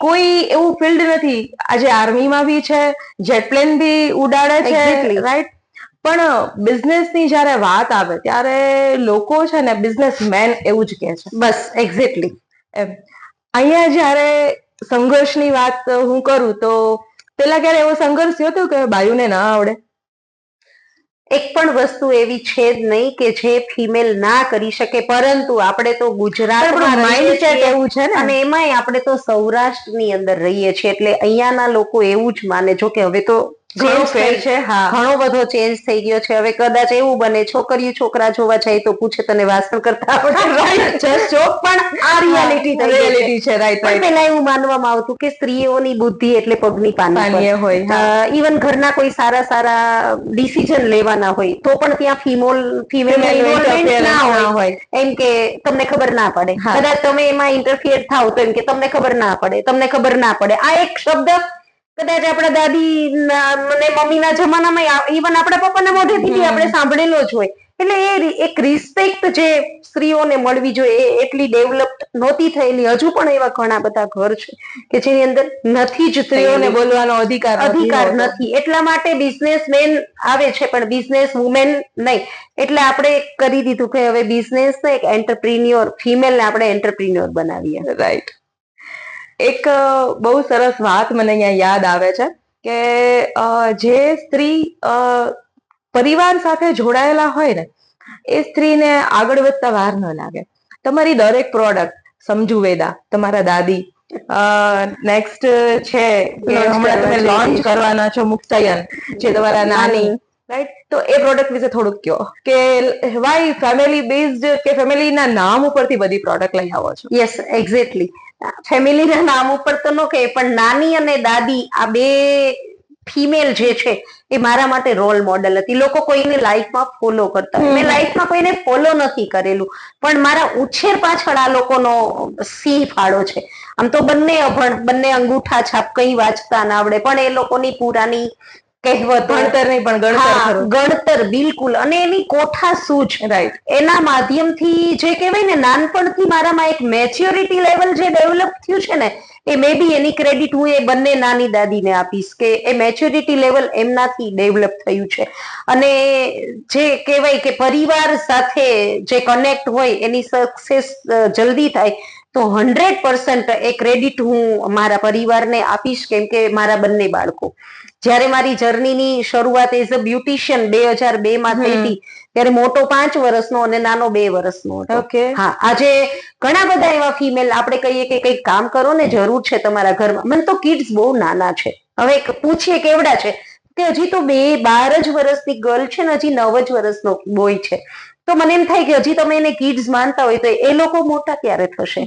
કોઈ એવું ફિલ્ડ નથી, આજે આર્મીમાં બી છે, જેટ પ્લેન બી ઉડાડે છે, રાઈટ? પણ બિઝનેસની જયારે વાત આવે ત્યારે લોકો છે ને બિઝનેસમેન એવું જ કહે છે. બસ, એક્ઝેક્ટલી. અહીંયા જયારે સંઘર્ષની વાત હું કરું તો પેલા ક્યારે એવો સંઘર્ષ થયો હતો કે બાયુને ના આવડે? એક પણ વસ્તુ એવી છે જ નહીં કે જે ફિમેલ ના કરી શકે, પરંતુ આપણે તો ગુજરાતમાં માઇન્ડસેટ એવું છે ને, અને એમાંય આપણે તો સૌરાષ્ટ્રની અંદર રહીએ છીએ એટલે અહીંયાના લોકો એવું જ માને. જો કે હવે તો ઘણો બધો ચેન્જ થઈ ગયો છે. હવે કદાચ એવું બને છોકરીઓ છોકરા જોવા જાય તો પૂછે તને વાસણ કરતા આવડે? પણ આ રિયાલિટી છે. રાઈટ. પેલા એવું માનવામાં આવતું કે સ્ત્રીઓની બુદ્ધિ એટલે પગની પાની હોય. ઇવન ઘરના કોઈ સારા ડિસિઝન લેવાના હોય તો પણ ત્યાં ફિમેલ ઇન્વોલ્વમેન્ટ ના હોય, એમ કે તમને ખબર ના પડે. કદાચ તમે એમાં ઇન્ટરફિયર થાવ તો એમ કે તમને ખબર ના પડે. આ એક શબ્દ કદાચ આપણા દાદી ને મમ્મીના જમાનામાં, ઇવન આપણા પપ્પાના મોઢેથી આપણે સાંભળેલો જ હોય. એટલે એ એક રિસ્પેક્ટ જે સ્ત્રીઓને મળવી જોઈએ એ એટલી ડેવલપ નહોતી થયેલી. હજુ પણ એવા ઘણા બધા ઘર છે કે જેની અંદર નથી જ સ્ત્રીઓને બોલવાનો અધિકાર નથી. એટલા માટે બિઝનેસમેન આવે છે પણ બિઝનેસ વુમેન નહીં. એટલે આપણે કરી દીધું કે હવે બિઝનેસ એક એન્ટરપ્રિન્યોર, ફિમેલને આપણે એન્ટરપ્રિન્યોર બનાવીએ. રાઈટ. એક બહુ સરસ વાત મને અહીંયા યાદ આવે છે કે જે સ્ત્રી પરિવાર સાથે જોડાયેલા હોય ને એ સ્ત્રીને આગળ વધતા વાર ન લાગે. તમારી દરેક પ્રોડક્ટ, સમજુ વેદા તમારા દાદી, નેક્સ્ટ છે હમણાં તમે લોન્ચ કરવાના છો મુક્તાયન જે તમારા નાની, રાઈટ, તો એ પ્રોડક્ટ વિશે થોડુંક કહો કે વાય ફેમિલી બેઝડ કે ફેમિલીના નામ ઉપરથી બધી પ્રોડક્ટ લઈ આવો છો? Yes, exactly. ફેમિલીના નામ ઉપર તો ન કહે, પણ નાની અને દાદી આ બે ફિમેલ જે છે એ મારા માટે રોલ મોડેલ હતી. લોકો કોઈને લાઈફમાં ફોલો કરતા હોય, મેં લાઈફમાં કોઈને ફોલો નથી કરેલું, પણ મારા ઉછેર પાછળ આ લોકોનો સિંહ ફાળો છે. આમ તો બંને અભણ, બંને અંગૂઠા છાપ, કઈ વાંચતા ના આવડે, પણ એ લોકોની પુરાની કહેવતો, ભણતર નહીં પણ ગણતર, ગણતર બિલકુલ, અને એની કોઠા સૂઝ, રાઈટ, એના માધ્યમથી જે કહેવાય ને, નાનપણથી મારામાં એક મેચ્યોરિટી લેવલ જે ડેવલપ થયું છે ને, એ મે બી એની ક્રેડિટ હું એ બંને નાની દાદીને આપીશ, કે એ મેચ્યોરિટી લેવલ એમનાથી ડેવલપ થયું છે. અને જે કહેવાય કે પરિવાર સાથે જે કનેક્ટ હોય એની સક્સેસ જલ્દી થાય, તો 100% એ ક્રેડિટ હું મારા પરિવારને આપીશ, કેમ કે મારા બંને બાળકો, જ્યારે મારી જર્નીની શરૂઆત એઝ અ બ્યુટિશિયન 2002 માં થઈ હતી, ત્યારે મોટો 5 વર્ષનો અને નાનો 2 વર્ષનો હતો. હા, આજે ઘણા બધા એવા ફિમેલ આપણે કહીએ કે કંઈક કામ કરો ને, જરૂર છે તમારા ઘરમાં. મને તો કિડ્સ બહુ નાના છે, હવે પૂછીએ કેવડા છે, કે હજી તો 12 જ વર્ષની ગર્લ છે ને હજી 9 જ વર્ષનો બોય છે. તો મને એમ થાય કે હજી તમે એને કિડ્સ માનતા હોય તો એ લોકો મોટા ક્યારે થશે?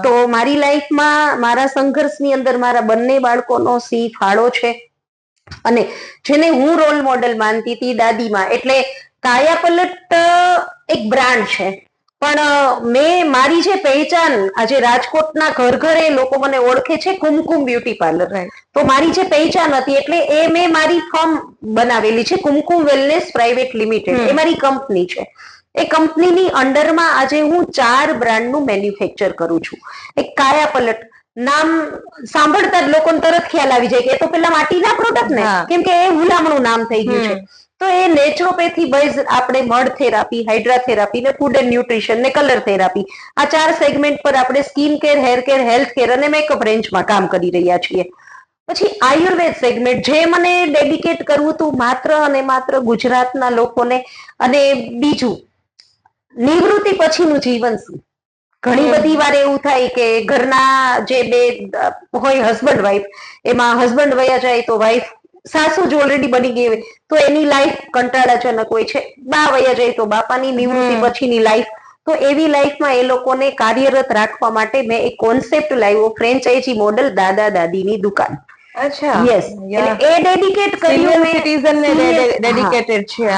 તો મારી લાઈફમાં મારા સંઘર્ષની અંદર મારા બંને બાળકોનો સિંહ ફાળો છે. અને જેને હું રોલ મોડેલ માનતી હતી દાદીમાં, એટલે કાયાપલટ એક બ્રાન્ડ છે, પણ મેં મારી જે પહેચાન આજે રાજકોટના ઘર ઘરે લોકો મને ઓળખે છે કુમકુમ બ્યુટી પાર્લર. તો મારી જે પહેચાન હતી, એટલે એ મેં મારી ફર્મ બનાવેલી છે, કુમકુમ વેલનેસ પ્રાઇવેટ લિમિટેડ, એ મારી કંપની છે. એ કંપનીની અંડરમાં આજે હું 4 બ્રાન્ડનું મેન્યુફેક્ચર કરું છું. એક કાયાપલટ નામ સાંભળતા જ લોકોને તરત ખ્યાલ આવી જાય કે એ તો પેલા માટીના પ્રોડક્ટ ને, કેમ કે એ હુલામણું નામ થઈ ગયું છે. તો એ નેચરોપેથી બેઝ આપણે મડ થેરાપી, હાઇડ્રા થેરાપી ને ફૂડ એન્ડ ન્યુટ્રિશન ને કલર થેરાપી, આ 4 સેગમેન્ટ પર આપણે skin care, hair care, health care અને મેકઅપ રેન્જમાં કામ કરી રહ્યા છીએ. પછી આયુર્વેદ સેગમેન્ટ, જે મને ડેડિકેટ કરવું હતું માત્ર અને માત્ર ગુજરાતના લોકોને. અને બીજું, નિવૃત્તિ પછીનું જીવન શું? ઘણી બધી વાર એવું થાય કે ઘરના જે બે હોય હસબન્ડ વાઈફ, એમાં હસબન્ડ વયા જાય તો વાઈફ, સાસુ જ ઓલરેડી બની ગઈ હોય તો એની લાઈફ કંટાળાજનક હોય છે, બા વયા જાય તો બાપાની નિવૃત્તિ પછીની લાઈફ. તો એવી લાઈફમાં એ લોકોને કાર્યરત રાખવા માટે મેં એક કોન્સેપ્ટ લાવ્યો, ફ્રેન્ચાઇઝી મોડેલ દાદા દાદીની દુકાન. અચ્છા, યસ, એ ડેડિકેટ કર્યું મેં, સિટીઝન ને ડેડિકેટેડ છે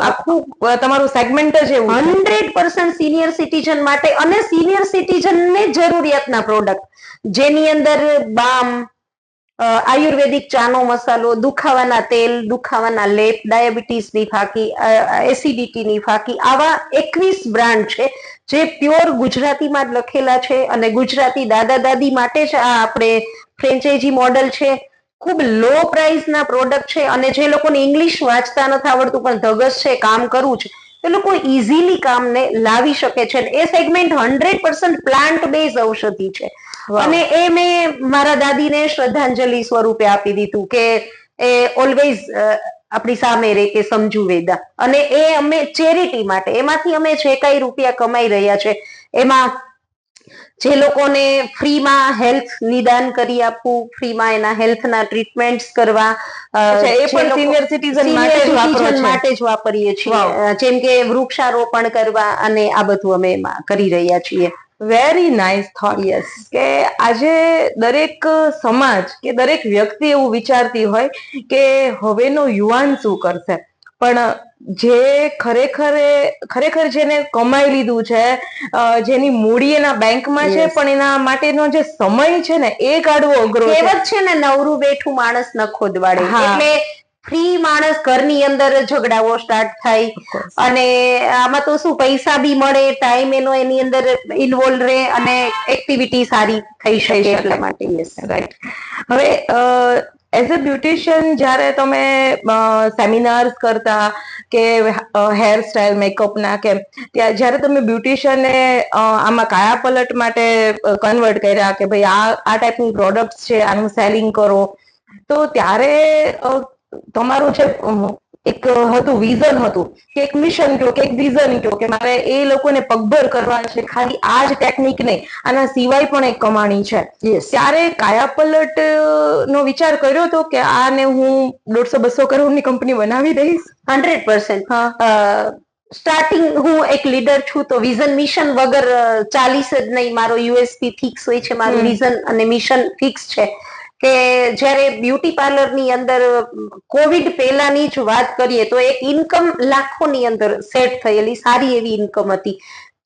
આખું તમારું સેગમેન્ટ જ એવું 100% સિનિયર સિટીઝન માટે, અને સિનિયર સિટીઝનને જરૂરિયાતના પ્રોડક્ટ, જેની અંદર બામ, આયુર્વેદિક ચાનો મસાલો, દુખાવાના તેલ, દુખાવાના લેપ, ડાયાબિટીસની ફાકી, એસિડિટીની ફાકી, આવા 21 બ્રાન્ડ છે જે પ્યોર ગુજરાતીમાં જ લખેલા છે. અને ગુજરાતી દાદા દાદી માટે જ આ આપણે ફ્રેન્ચાઇઝી મોડેલ છે. ખૂબ લો પ્રાઇસના પ્રોડક્ટ છે, અને જે લોકોને ઇંગ્લિશ વાંચતા નથી આવડતું પણ ધગસ છે, કામ કરવું છે, એ લોકો ઇઝીલી કામને લાવી શકે છે. એ સેગમેન્ટ 100% પ્લાન્ટ બેઝ ઔષધિ છે. અને એ મેં મારા દાદીને શ્રદ્ધાંજલિ સ્વરૂપે આપી દીધું કે એ ઓલવેઝ આપણી સામે રે કે સમજુ વેદા. અને એ અમે ચેરિટી માટે, એમાંથી અમે જે કઈ રૂપિયા કમાઈ રહ્યા છે એમાં જે લોકોને ફ્રીમાં હેલ્થ નિદાન કરી આપવું, ફ્રીમાં એના હેલ્થના ટ્રીટમેન્ટ્સ કરવા, એ પણ સિનિયર સિટીઝન માટે જ વાપરીએ છીએ. જેમ કે વૃક્ષારોપણ કરવા, અને આ બધું અમે એમાં કરી રહ્યા છીએ. Very nice thought. યસ, કે આજે દરેક સમાજ કે દરેક વ્યક્તિ એવું વિચારતી હોય કે હવેનો યુવાન શું કરશે, પણ જે ખરેખર જેને કમાઈ લીધું છે, જેની મૂડી એના બેંકમાં છે, પણ એના માટેનો જે સમય છે ને એ કાઢવો અઘરો છે. કહેવત છે ને, નવરું બેઠું માણસ ન ખોદવાડે. એટલે ફ્રી માણસ ઘરની અંદર ઝઘડાઓ સ્ટાર્ટ થાય, અને આમાં તો શું પૈસા બી મળે, ટાઈમ એનો એની અંદર ઇન્વોલ્વ રહે, અને એક્ટિવિટી સારી થઈ શકે એટલા માટે. Yes, right. હવે એઝ અ બ્યુટિશિયન જ્યારે તમે સેમિનાર્સ કરતા કે હેર સ્ટાઇલ મેકઅપના કે ત્યાં જ્યારે તમે બ્યુટિશિયનને આમાં કાયાપલટ માટે કન્વર્ટ કર્યા કે ભાઈ આ ટાઈપની પ્રોડક્ટ છે, આનું સેલિંગ કરો, તો ત્યારે તમારું જે એક હતું વિઝન હતું કે એક મિશન કયો કે એક વિઝન કયો કે મારે એ લોકોને પગભર કરવા છે, ખાલી આ જ ટેકનિક નહીં, આના સિવાય પણ એક કમાણી છે. ત્યારે કાયાપલટ નો વિચાર કર્યો હતો કે આને હું 150-200 કરોડની કંપની બનાવી દઈશ? 100%. સ્ટાર્ટિંગ હું એક લીડર છું તો વિઝન મિશન વગર ચાલીસ જ નહીં. મારો યુએસપી ફિક્સ હોય છે, મારું વિઝન અને મિશન ફિક્સ છે. કે જ્યારે બ્યુટી પાર્લરની અંદર કોવિડ પહેલાની જ વાત કરીએ તો એક ઇન્કમ લાખોની અંદર સેટ થયેલી સારી એવી ઇન્કમ હતી.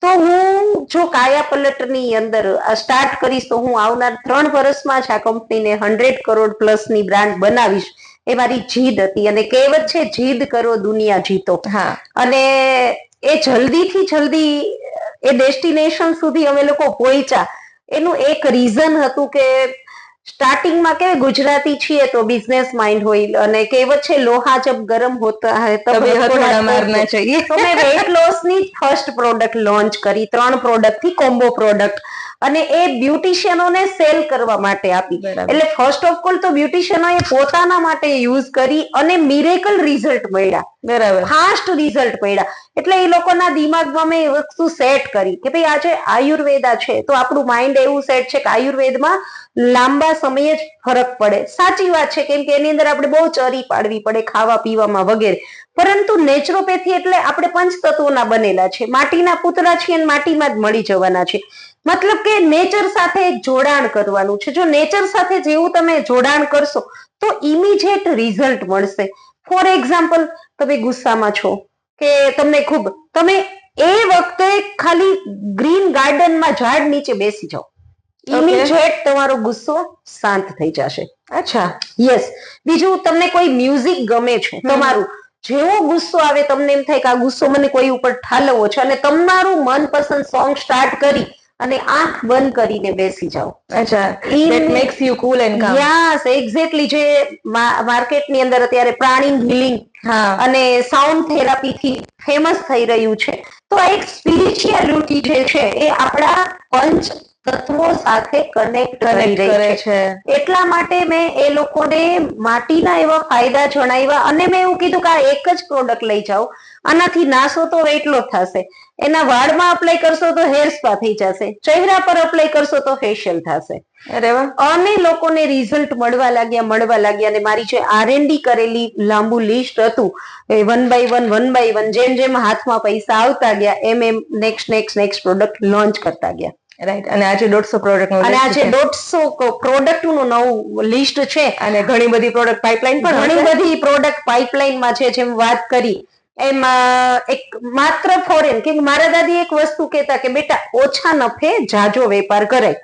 તો હું જો કાયાપલટની અંદર સ્ટાર્ટ કરીશ તો હું આવનાર 3 વર્ષમાં જ આ કંપનીને 100 કરોડ પ્લસની બ્રાન્ડ બનાવીશ. એ મારી જીદ હતી. અને કહેવત છે જીદ કરો દુનિયા જીતો. અને એ જલ્દીથી જલ્દી એ ડેસ્ટિનેશન સુધી અમે લોકો પહોંચ્યા. એનું એક રીઝન હતું કે સ્ટાર્ટિંગમાં કે ગુજરાતી છીએ તો બિઝનેસ માઇન્ડ હોય અને કહેવત છે લોહા જબ ગરમ હોતા હૈ તબ હથોડા મારના ચાહીએ. તો મેં વેઇટ લોસની ફર્સ્ટ પ્રોડક્ટ લોન્ચ કરી, 3 પ્રોડક્ટથી કોમ્બો પ્રોડક્ટ, અને એ બ્યુટિશિયનોને સેલ કરવા માટે આપી. એટલે ફર્સ્ટ ઓફ ઓલ તો બ્યુટિશિયનોએ પોતાના માટે યુઝ કરી અને મિરેકલ રિઝલ્ટ મળ્યા. બરાબર, ફાસ્ટ રિઝલ્ટ મળ્યા. એટલે એ લોકોના દિમાગમાં મેં એ વસ્તુ સેટ કરી કે ભાઈ આજે આયુર્વેદા છે તો આપણું માઇન્ડ એવું સેટ છે કે આયુર્વેદમાં લાંબા સમયે જ ફરક પડે. સાચી વાત છે, કેમ કે એની અંદર આપણે બહુ ચરી પાડવી પડે ખાવા પીવામાં વગેરે. પરંતુ નેચરોપેથી એટલે આપણે પંચતત્વોના બનેલા છે, માટીના પુતળા છીએ અને માટીમાં જ મળી જવાના છે. મતલબ કે નેચર સાથે એક જોડાણ કરવાનું છે. જો નેચર સાથે જેવું તમે જોડાણ કરશો તો ઇમિડિયેટ રિઝલ્ટ મળશે. ફોર એક્ઝામ્પલ, તમે ગુસ્સામાં છો કે તમને તમે એ વખતે ખાલી ગ્રીન ગાર્ડનમાં ઝાડ નીચે બેસી જાઓ, ઇમિડિયેટ તમારો ગુસ્સો શાંત થઈ જશે. અચ્છા, યસ. બીજું, તમને કોઈ મ્યુઝિક ગમે છે તમારું, જેવો ગુસ્સો આવે તમને એમ થાય કે આ ગુસ્સો મને કોઈ ઉપર ઠાલવવો છે અને તમારું મનપસંદ સોંગ સ્ટાર્ટ કરી અને આંખ બંધ કરીને બેસી જાઓ. અચ્છા, that makes you cool and calm. Yes, exactly. જે માર્કેટની અંદર અત્યારે પ્રાણી હિલિંગ અને સાઉન્ડ થેરાપી થી ફેમસ થઈ રહ્યું છે, તો એક સ્પિરિચ્યુઆલિટી જે છે એ આપણા પંચ તત્વો સાથે કનેક્ટ કરી રહી છે. એટલા માટે મેં એ લોકોને માટીના એવા ફાયદા જણાવ્યા અને મેં એવું કીધું કે આ એક જ પ્રોડક્ટ લઈ જાઓ, આનાથી નાશો તો વેઇટ લોસ થશે, એના વાળમાં અપ્લાય કરશો તો હેર સ્પા થઈ જશે, ચહેરા પર અપ્લાય કરશો તો ફેશિયલ થશે. અરે વાહ. અને લોકોને રિઝલ્ટ મળવા લાગ્યા. અને મારી જે R&D કરેલી લાંબુ લિસ્ટ હતું એ 1 by 1 જેમ જેમ હાથમાં પૈસા આવતા ગયા એમ નેક્સ્ટ પ્રોડક્ટ લોન્ચ કરતા ગયા. રાઈટ. અને આજે 150 પ્રોડક્ટ નું, અને આજે 150 પ્રોડક્ટ નું નવું લિસ્ટ છે. અને ઘણી બધી પ્રોડક્ટ પાઇપલાઇન પણ, ઘણી બધી પ્રોડક્ટ પાઇપલાઇનમાં છે. જેમ વાત કરી એમાં એક માત્ર ફોરેન, કે મારા દાદી એક વસ્તુ કહેતા કે બેટા ઓછા નફે જાજો વેપાર કરાય.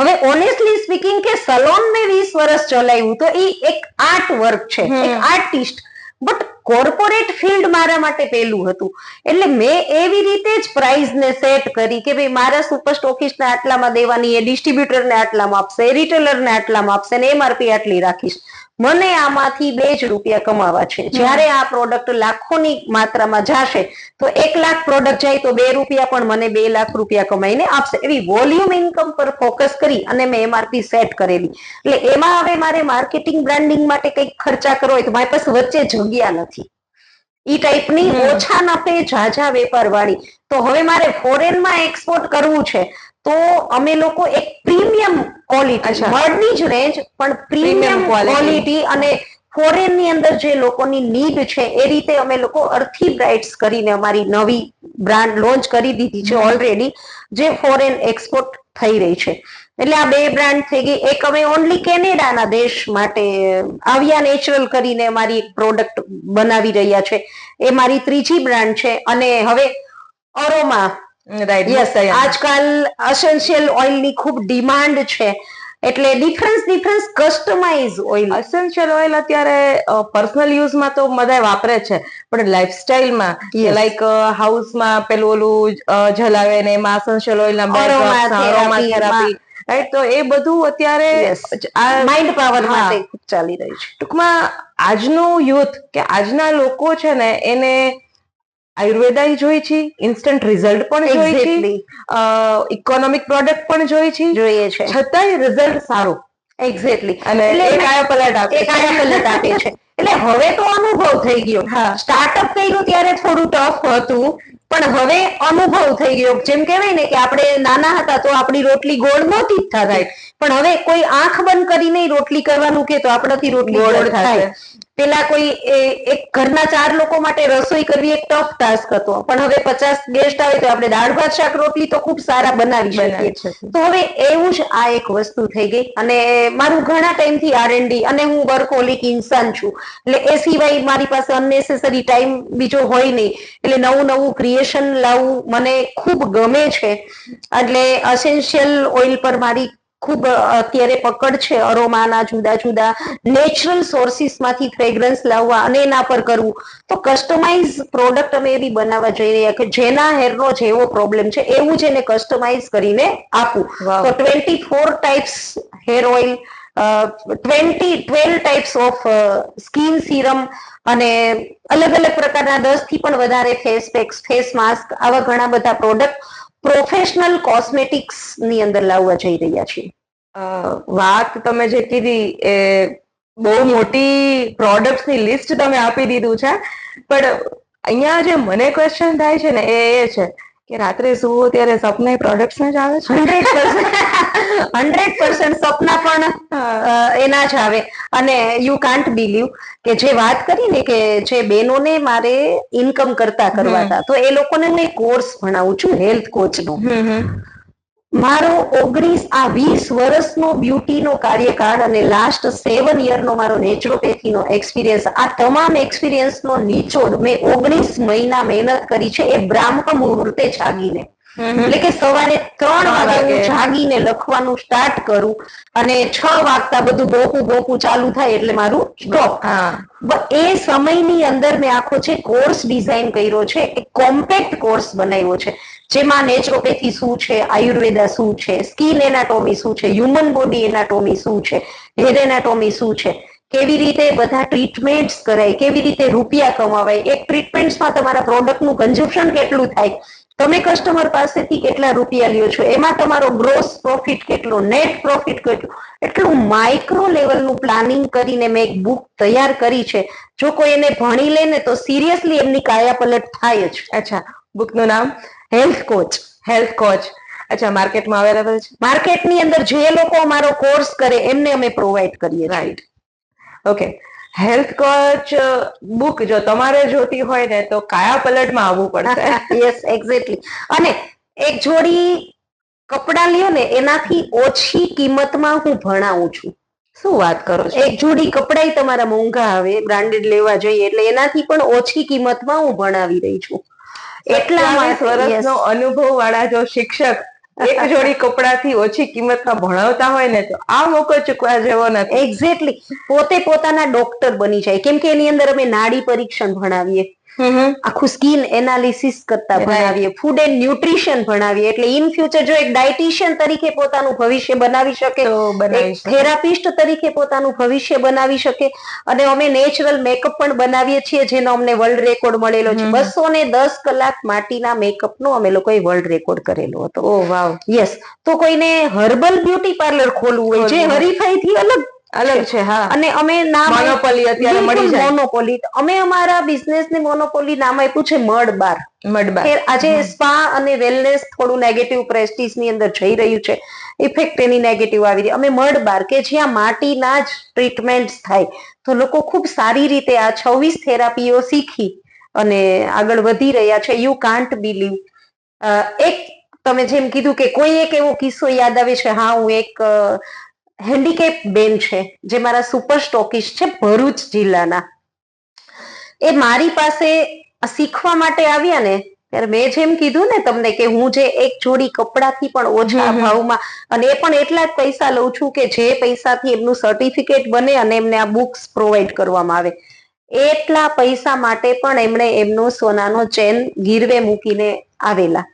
હવે ઓનેસ્ટલી સ્પીકિંગ કે સલોન મેં 20 વર્ષ ચલાવ્યું તો એ એક આર્ટ વર્ક છે, એક આર્ટિસ્ટ. બટ કોર્પોરેટ ફિલ્ડ મારા માટે પહેલું હતું. એટલે મેં એવી રીતે જ પ્રાઇઝને સેટ કરી કે ભાઈ મારા સુપર સ્ટોકિસ્ટને આટલામાં દેવાની, એ ડિસ્ટ્રીબ્યુટરને આટલામાં આપશે, રિટેલરને આટલામાં આપશે ને એમઆરપી આટલી રાખીશ. મને આમાંથી 2 જ રૂપિયા કમાવા છે. જ્યારે આ પ્રોડક્ટ લાખોની માત્રામાં જશે તો 1 લાખ પ્રોડક્ટ જાય તો 2 રૂપિયા પણ મને 2 લાખ રૂપિયા કમાઈને આપશે. એવી વોલ્યુમ ઇન્કમ પર ફોકસ કરી અને મેં એમઆરપી સેટ કરેલી. એટલે એમાં હવે મારે માર્કેટિંગ બ્રાન્ડિંગ માટે કંઈક ખર્ચા કરવો હોય તો મારી પાસે વચ્ચે જગ્યા નથી. ઈ ટાઈપની ઓછા નફે ઝાઝા વેપાર વાળી. તો હવે મારે ફોરેનમાં એક્સપોર્ટ કરવું છે તો અમે લોકો એક પ્રીમિયમ ક્વોલિટી, મડની જ રેન્જ પણ પ્રીમિયમ ક્વોલિટી અને ફોરેન ની અંદર જે લોકોની નીડ છે એ રીતે અમે લોકો અર્થી બ્રાઇટ્સ કરીને અમારી નવી બ્રાન્ડ લોન્ચ કરી દીધી છે ઓલરેડી, જે ફોરેન એક્સપોર્ટ થઈ રહી છે. એટલે આ 2 બ્રાન્ડ થઈ ગઈ. એક અમે ઓનલી કેનેડાના દેશ માટે આવ્યા નેચરલ કરીને મારી એક પ્રોડક્ટ બનાવી રહ્યા છે, એ મારી 3જી બ્રાન્ડ છે. અને હવે અરોમા, રાઈટ, યસ, આજકાલ અસેન્શિયલ ઓઇલની ખૂબ ડિમાન્ડ છે. એટલે ડિફરન્સ કસ્ટમાઇઝ ઓઇલ. અસેન્શિયલ ઓઇલ અત્યારે પર્સનલ યુઝમાં તો બધા વાપરે છે, પણ લાઇફસ્ટાઇલમાં લાઈક હાઉસમાં પેલું ઓલું જલાવે ને એમાં અસેન્શિયલ ઓઇલના અરોમા થેરાપી, રાઈટ. તો એ બધું અત્યારે માઇન્ડ પાવર માટે ચાલી રહ્યું છે. ટૂંકમાં આજનું યુથ કે આજના લોકો છે ને એને આયુર્વેદા જોઈ છે, ઇન્સ્ટન્ટ રિઝલ્ટ પણ જોઈ છે, ઇકોનોમિક પ્રોડક્ટ પણ જોઈએ છે, છતાંય રિઝલ્ટ સારું. એક્ઝેક્ટલી. અને એ કાયાપલટ આપે છે. એટલે હવે તો અનુભવ થઈ ગયો. સ્ટાર્ટઅપ કર્યું ત્યારે થોડું ટફ હતું, પણ હવે અનુભવ થઈ ગયો. જેમ કહેવાય ને કે આપણે નાના હતા તો આપણી રોટલી ગોળ નહોતી જ થતી, પણ હવે કોઈ આંખ બંધ કરીને રોટલી કરવાનું કે તો આપણાથી રોટલી ગોળ થાય. પેલા કોઈ એક ઘરના 4 લોકો માટે રસોઈ કરવી એક ટફ ટાસ્ક હતો, પણ હવે 50 ગેસ્ટ આવે તો આપણે દાળ ભાત શાક રોટલી તો ખૂબ સારા બનાવી શકીએ. તો હવે એવું જ આ એક વસ્તુ થઈ ગઈ. અને મારું ઘણા ટાઈમથી R&D, અને હું વર્કહોલિક ઇન્સાન છું, એટલે એ સિવાય મારી પાસે અનનેસેસરી ટાઈમ બીજો હોય નહીં, એટલે નવું નવું ક્રિએશન લાવવું મને ખૂબ ગમે છે. એટલે અસેન્શિયલ ઓઇલ પર મારી ખૂબ અત્યારે પકડ છે. અરોમાના જુદા જુદા નેચરલ સોર્સિસ માંથી ફ્રેગ્રન્સ લાવવા અને એના પર કરવું. તો કસ્ટમાઇઝ પ્રોડક્ટ અમે એવી બનાવવા જઈ રહ્યા કે જેના હેરનો જેવો પ્રોબ્લેમ છે એવું જ એને કસ્ટમાઇઝ કરીને આપું. તો 24 types hair oil, 12 types of skin serum, અને અલગ અલગ પ્રકારના 10 થી પણ વધારે ફેસ પેક્સ, ફેસ માસ્ક, આવા ઘણા બધા પ્રોડક્ટ પ્રોફેશનલ કોસ્મેટિક્સ ની અંદર લાવવા જઈ રહ્યા છીએ. વાત તમે જે કીધી એ બહુ મોટી પ્રોડક્ટ્સ ની લિસ્ટ તમે આપી દીધું છે, પણ અહીંયા જે મને ક્વેશ્ચન થાય છે ને એ છે કે રાત્રે સુવો ત્યારે સપના પ્રોડક્ટ્સ જ આવે છે. 100% સપના પણ એના જ આવે. અને યુ કાન્ટ બિલીવ કે જે વાત કરી ને કે જે બહેનોને મારે ઇન્કમ કરતા કરવા હતા, તો એ લોકોને હું એક કોર્સ ભણાવું છું હેલ્થ કોચનો. મારો 20 વર્ષનો બ્યુટીનો કાર્યકાળ અને લાસ્ટ 7 યરનો મારો નેચરોપેથીનો એક્સપિરિયન્સ, આ તમામ એક્સપિરિયન્સનો નિચોડ મેં 19 મહિના મહેનત કરી છે એ બ્રાહ્મ મુહૂર્તે જાગીને. એટલે કે સવારે 3 વાગે હું જાગીને લખવાનું સ્ટાર્ટ કરું અને 6 વાગતા બધું ગોપું ચાલુ થાય એટલે મારું સ્ટોપ. એ સમયની અંદર મેં આખો છે કોર્સ ડિઝાઇન કર્યો છે, એક કોમ્પેક્ટ કોર્સ બનાવ્યો છે, જેમાં નેચરોપેથી શું છે, આયુર્વેદા શું છે, સ્કિન એનાટોમી શું છે, હ્યુમન બોડી એનાટોમી શું છે, હેર એનાટોમી શું છે, કેવી રીતે બધા ટ્રીટમેન્ટ્સ કરાય, કેવી રીતે રૂપિયા કમાવાય, એક ટ્રીટમેન્ટ્સમાં તમારા પ્રોડક્ટનું કન્ઝમ્પશન કેટલું થાય, તમે કસ્ટમર પાસેથી કેટલા રૂપિયા લ્યો છો, એમાં તમારો ગ્રોસ પ્રોફિટ કેટલો, નેટ પ્રોફિટ કેટલો, એટલું માઇક્રો લેવલનું પ્લાનિંગ કરીને મેં એક બુક તૈયાર કરી છે. જો કોઈ એને ભણી લે ને તો સિરિયસલી એમની કાયાપલટ થાય જ. અચ્છા, બુકનું નામ હેલ્થ કોચ. Health coach. અચ્છા, માર્કેટમાં અવેલેબલ છે? માર્કેટની અંદર જે લોકો અમારો કોર્સ કરે એમને અમે પ્રોવાઈડ કરીએ. Right, okay. Health coach book જો તમારે જોતી હોય ને તો કાયાપલટમાં આવવું પડશે. Yes, exactly. અને એક જોડી કપડા લ્યો ને એનાથી ઓછી કિંમતમાં હું ભણાવું છું. શું વાત કરો છો? એક જોડી કપડા તમારા મોંઘા આવે, બ્રાન્ડેડ લેવા જોઈએ, એટલે એનાથી પણ ઓછી કિંમતમાં હું ભણાવી રહી છું. એટલા વર્ષનો અનુભવ વાળા જો શિક્ષક એક જોડી કપડાથી ઓછી કિંમતમાં ભણાવતા હોય ને તો આ મોકો ચૂકવા જેવો નથી. એક્ઝેક્ટલી. પોતે પોતાના ડોક્ટર બની જાય, કેમ કે એની અંદર અમે નાડી પરીક્ષણ ભણાવીએ, આખું સ્કિન એનાલિસિસ કરતા ભણાવીએ, ફૂડ એન્ડ ન્યુટ્રિશન ભણાવીએ, એટલે ઇન ફ્યુચર જો એક ડાયટિશિયન તરીકે પોતાનું ભવિષ્ય બનાવી શકે, એક થેરાપિસ્ટ તરીકે પોતાનું ભવિષ્ય બનાવી શકે. અને અમે નેચરલ મેકઅપ પણ બનાવીએ છીએ, જેનો અમને વર્લ્ડ રેકોર્ડ મળેલો છે. 210 કલાક માટીના મેકઅપનો અમે લોકોએ વર્લ્ડ રેકોર્ડ કરેલો હતો. ઓ વાવ. યસ. તો કોઈને હર્બલ બ્યુટી પાર્લર ખોલવું હોય, જે હરીફાઈથી અલગ છે. હા. અને અમે નામ મોનોપોલી અત્યારે મળી જાય. મોનોપોલી. અમે અમારા બિઝનેસને મોનોપોલી નામ આપ્યું છે મડ બાર. આજે સ્પા અને વેલનેસ થોડું નેગેટિવ પ્રેસ્ટીજની અંદર જઈ રહ્યું છે, ઇફેક્ટ એની નેગેટિવ આવી રહી. અમે મડ બાર કે જ્યાં માટીના જ ટ્રીટમેન્ટ્સ થાય, તો લોકો ખૂબ સારી રીતે આ 26 થેરાપીઓ શીખી અને આગળ વધી રહ્યા છે. You can't believe. એક તમે જેમ કીધું કે કોઈ એક એવો કિસ્સો યાદ આવે છે. હા, હું એક હેન્ડીકેપ બેન છે જે મારા સુપર સ્ટોકિસ્ટ છે ભરૂચ જિલ્લાના. એ મારી પાસે શીખવા માટે આવ્યા ને ત્યારે મેં જેમ કીધું ને તમને કે હું જે એક જોડી કપડાથી પણ ઓછા ભાવમાં, અને એ પણ એટલા જ પૈસા લઉં છું કે જે પૈસાથી એમનું સર્ટિફિકેટ બને અને એમને આ બુક્સ પ્રોવાઈડ કરવામાં આવે, એટલા પૈસા માટે પણ એમણે એમનો સોનાનો ચેન ગીરવે મૂકીને આવેલા.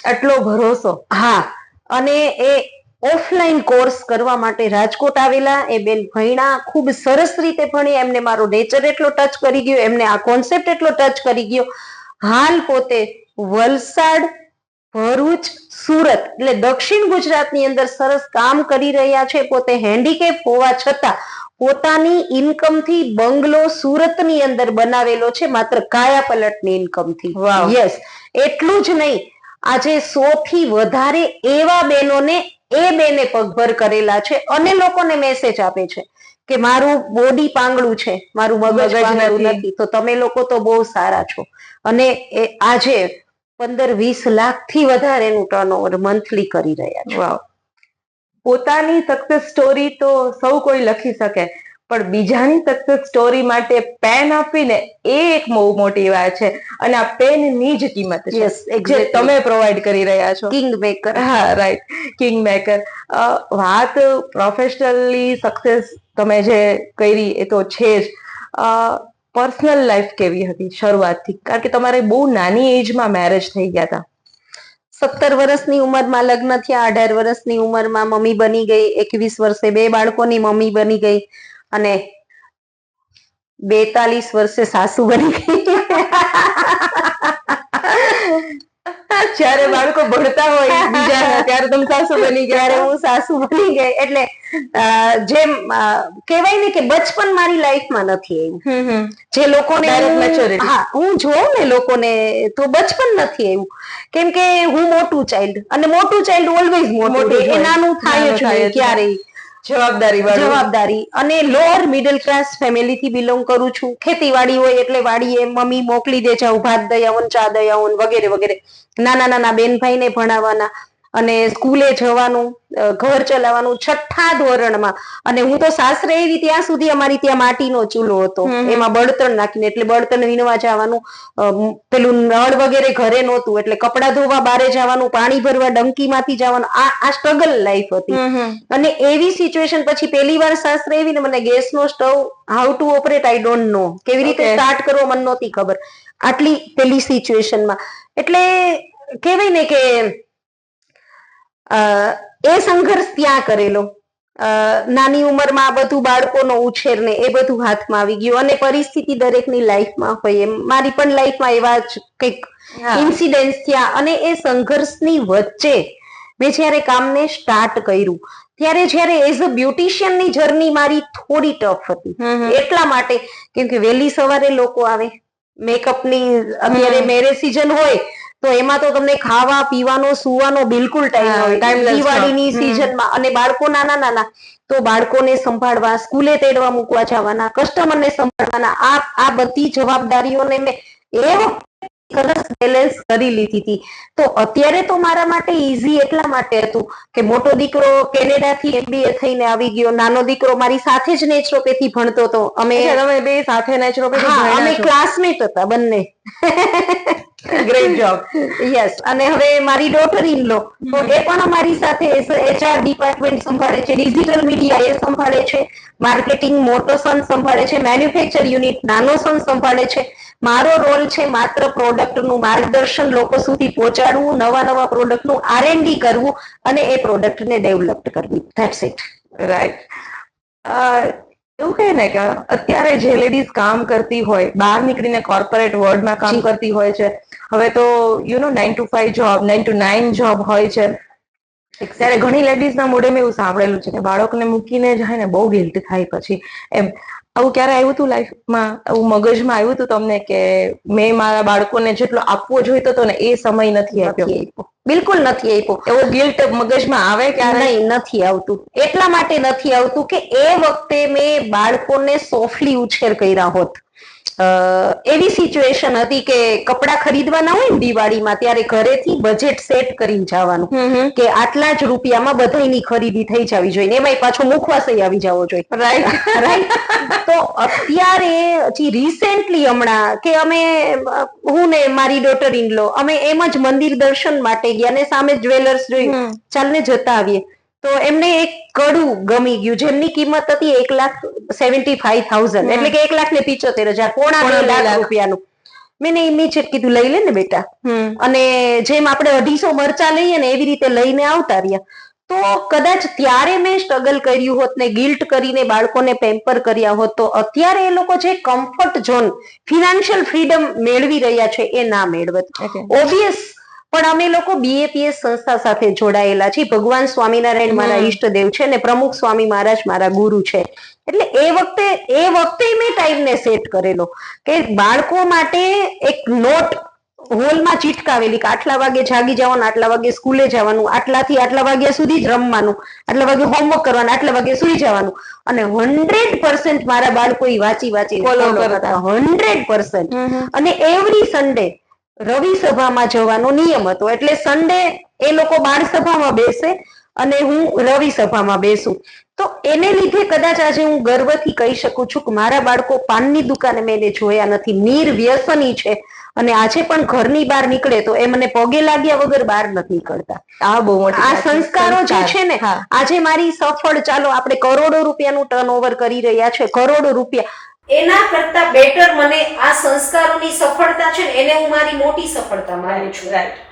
આટલો ભરોસો. હા. અને એ ઓફલાઈન કોર્સ કરવા માટે રાજકોટ આવેલા. એ બેન ભણ્યા, ખૂબ સરસ રીતે ભણી, એમને મારો નેચર એટલો ટચ કરી ગયો, એમને આ કોન્સેપ્ટ એટલો ટચ કરી ગયો. હાલ પોતે વલસાડ, ભરૂચ, સુરત એટલે દક્ષિણ ગુજરાતની અંદર સરસ કામ કરી રહ્યા છે. પોતે હેન્ડીકેપ હોવા છતાં પોતાની ઇન્કમ થી બંગલો સુરતની અંદર બનાવેલો છે, માત્ર કાયા પલટની ઇન્કમ થી. યસ, એટલું જ નહીં, આજે 100 થી વધારે એવા બહેનોને એ બેને પગભર કરેલા છે અને લોકોને મેસેજ આપે છે કે મારું બોડી પાંગળું છે, મારું મગજ પાંગળું નથી, તો તમે લોકો તો બહુ સારા છો. અને આજે 15-20 લાખ થી વધારેનું ટર્નઓવર મંથલી કરી રહ્યા છે. વાવ. પોતાની સક્સેસ સ્ટોરી તો સૌ કોઈ લખી શકે, પણ બીજાની સક્સેસ સ્ટોરી માટે પેન આપીને એ એક બહુ મોટી વાત છે. અને આ પેનની જ કિંમત છે જે તમે પ્રોવાઈડ કરી રહ્યા છો. King maker. હા, રાઈટ, કિંગ મેકર. વાત પ્રોફેશનલી સક્સેસ તમે જે કરી એ તો છે જ. પર્સનલ લાઈફ કેવી હતી શરૂઆતથી? કારણ કે તમારે બહુ નાની એજમાં મેરેજ થઈ ગયા હતા. 17 વર્ષની ઉંમરમાં લગ્ન થયા, 18 વર્ષની ઉંમરમાં મમ્મી બની ગઈ, 21 વર્ષે 2 બાળકોની મમ્મી બની ગઈ અને 42 વર્ષે સાસુ બની ગઈ. જ્યારે બાળકો ભણતા હોય બીજાના, ત્યારે તમે સાસુ બની ગયા. ત્યારે હું સાસુ બની ગઈ. એટલે જેમ કહેવાય ને કે બચપન મારી લાઈફમાં નથી આવ્યું. જે લોકોને હું જોઉં ને લોકોને, તો બચપન નથી આવ્યું. કેમ કે હું મોટું ચાઇલ્ડ, અને મોટું ચાઇલ્ડ ઓલવેઝ મોટું, એ નાનું થાય જ નહીં ક્યારેય. જવાબદારી. અને લોઅર મિડલ ક્લાસ ફેમિલી થી બિલોંગ કરું છું. ખેતીવાડી હોય એટલે વાડીએ મમ્મી મોકલી દે, જાવ ભાત દઈ આવો, ચા દઈ આવો, વગેરે વગેરે. નાના નાના બેન ભાઈને ભણાવવાના અને સ્કૂલે જવાનું, ઘર ચલાવવાનું. 6થા ધોરણમાં, અને હું તો સાસરે એવી ત્યાં સુધી અમારી ત્યાં માટીનો ચૂલો હતો, એમાં બળતણ નાખીને, એટલે બળતણ વીણવા જવાનું. પેલું નળ વગેરે ઘરે નહોતું, એટલે કપડા ધોવા બારે જવાનું, પાણી ભરવા ડંકીમાંથી જવાનું. આ સ્ટ્રગલ લાઈફ હતી. અને એવી સિચ્યુએશન પછી પહેલી વાર સાસરે આવીને મને ગેસનો stove how to operate I don't know, કેવી રીતે સ્ટાર્ટ કરવો મને નહોતી ખબર. આટલી પેલી સિચ્યુએશનમાં એટલે કહેવાય ને કે એ સંઘર્ષ ત્યાં કરેલો. નાની ઉંમરમાં આ બધું બાળકોનો ઉછેર ને એ બધું હાથમાં આવી ગયું. અને પરિસ્થિતિ દરેકની લાઈફમાં હોય એમ મારી પણ લાઈફમાં એવા જ કંઈક ઇન્સિડન્સ થયા. અને એ સંઘર્ષની વચ્ચે મેં જયારે કામને સ્ટાર્ટ કર્યું, ત્યારે જયારે એઝ અ બ્યુટિશિયનની જર્ની મારી થોડી ટફ હતી. એટલા માટે કેમ કે વહેલી સવારે લોકો આવે, મેકઅપની અત્યારે મેરેજ સિઝન હોય તો એમાં તો તમને ખાવા પીવાનો સુવાનો બિલકુલ ટાઈમ હોય. દિવાળીની સિઝનમાં, અને બાળકો નાના નાના, તો બાળકોને સંભાળવા, સ્કૂલે તેડવા મૂકવા જવાના, કસ્ટમરને સંભાળવાના, આ બધી જવાબદારીઓને મેં સરસ બેલેન્સ કરી લીધી હતી. તો અત્યારે તો મારા માટે ઈઝી એટલા માટે હતું કે મોટો દીકરો કેનેડાથી MBA થઈને આવી ગયો, નાનો દીકરો મારી સાથે જ નેચરોપેથી ભણતો હતો. અમે બે સાથે નેચરોપેથી ભણ્યા છો? અમે ક્લાસમેટ હતા બંને. Great job. યસ. અને હવે મારી ડોટર ઇન લો, તો એ પણ અમારી સાથે HR ડિપાર્ટમેન્ટ સંભાળે છે, ડિજિટલ મીડિયા એ સંભાળે છે, માર્કેટિંગ મોટો સન સંભાળે છે, મેન્યુફેક્ચર યુનિટ નાનો સન સંભાળે છે. મારો રોલ છે માત્ર પ્રોડક્ટનું માર્ગદર્શન લોકો સુધી પહોંચાડવું, નવા પ્રોડક્ટનું R&D કરવું અને એ પ્રોડક્ટને ડેવલપ કરવી. That's it. રાઈટ. એવું કહે ને કે અત્યારે જે લેડીઝ કામ કરતી હોય, બહાર નીકળીને કોર્પોરેટ વર્લ્ડમાં કામ કરતી હોય છે, હવે તો 9 to 5 જોબ, 9 to 9 જોબ હોય છે, ત્યારે ઘણી લેડીઝના મોઢે મેં એવું સાંભળેલું છે કે બાળકને મૂકીને જાય ને બહુ ગિલ્ટ થાય પછી એમ. આવું ક્યારે આવ્યું હતું લાઈફમાં? આવું મગજમાં આવ્યું હતું તમને કે મેં મારા બાળકોને જેટલો આપવો જોઈતો હતો ને એ સમય નથી આપ્યો? બિલકુલ નથી આપ્યો. એવો ગિલ્ટ મગજમાં આવે ક્યારે? નહીં, નથી આવતું. એટલા માટે નથી આવતું કે એ વખતે મેં બાળકોને સોફ્ટલી ઉછેર કર્યા હોત. એવી સિચ્યુએશન હતી કે કપડા ખરીદવાના હોય ને દિવાળીમાં, ત્યારે ઘરેથી બજેટ સેટ કરીને જવાનું કે આટલા જ રૂપિયામાં બધાની ખરીદી થઈ જવી જોઈએ, એમાંય પાછો મુખવાસઈ આવી જવો જોઈએ. રાઈટ. તો અત્યારે હજી રિસેન્ટલી હમણાં કે હું ને મારી ડોટર ઇન લો અમે એમ જ મંદિર દર્શન માટે ગયા ને સામે જ્વેલર્સ જોઈ, ચાલને જતા આવીએ, તો એમને એક કડું ગમી ગયું જેમની કિંમત હતી 1,75,000, એટલે કે 1,75,000, પોણા 2 લાખ રૂપિયાનું. મેં ઇમિડિયેટ કીધું લઈ લે ને બેટા. અને જેમ આપણે 250 મરચા લઈએ ને એવી રીતે લઈને આવતા રહ્યા. તો કદાચ ત્યારે મેં સ્ટ્રગલ કર્યું હોત ને ગિલ્ટ કરીને બાળકોને પેમ્પર કર્યા હોત, તો અત્યારે એ લોકો જે કમ્ફર્ટ ઝોન, ફિનાન્શિયલ ફ્રીડમ મેળવી રહ્યા છે એ ના મેળવત. ઓબ્વિયસ પણ અમે લોકો BAPS સંસ્થા સાથે જોડાયેલા છીએ. ભગવાન સ્વામિનારાયણ મારા ઈષ્ટદેવ છે અને પ્રમુખ સ્વામી મહારાજ મારા ગુરુ છે. એટલે એ વખતે મેં ટાઈમને સેટ કરેલો કે બાળકો માટે એક નોટ હોલમાં ચીટકાવેલી કે આટલા વાગે જાગી જવાનું, આટલા વાગે સ્કૂલે જવાનું, આટલાથી આટલા વાગ્યા સુધી જ રમવાનું, આટલા વાગે હોમવર્ક કરવાનું, આટલા વાગે સુઈ જવાનું. અને 100% મારા બાળકો વાંચી ફોલો કરતા 100%. અને એવરી સન્ડે રવિ સભામાં જવાનો નિયમ હતો. એટલે સન્ડે એ લોકો બાળ સભામાં બેસે અને હું રવિ સભામાં બેસું. તો એને લીધે કદાચ આજે હું ગર્વથી કહી શકું છું કે મારા બાળકો પાનની દુકાને મેં એને જોયા નથી. નિર્વ્યસની છે અને આજે પણ ઘરની બહાર નીકળે તો એ મને પગે લાગ્યા વગર બહાર નથી નીકળતા. આ બહુ મોટી આ સંસ્કારો જે છે ને, આજે મારી સફળ, ચાલો આપણે કરોડો રૂપિયાનું ટર્નઓવર કરી રહ્યા છે, કરોડો રૂપિયા, એના કરતા બેટર મને આ સંસ્કારોની સફળતા છે ને એને હું મારી મોટી સફળતા માનું છું. રાઈટ.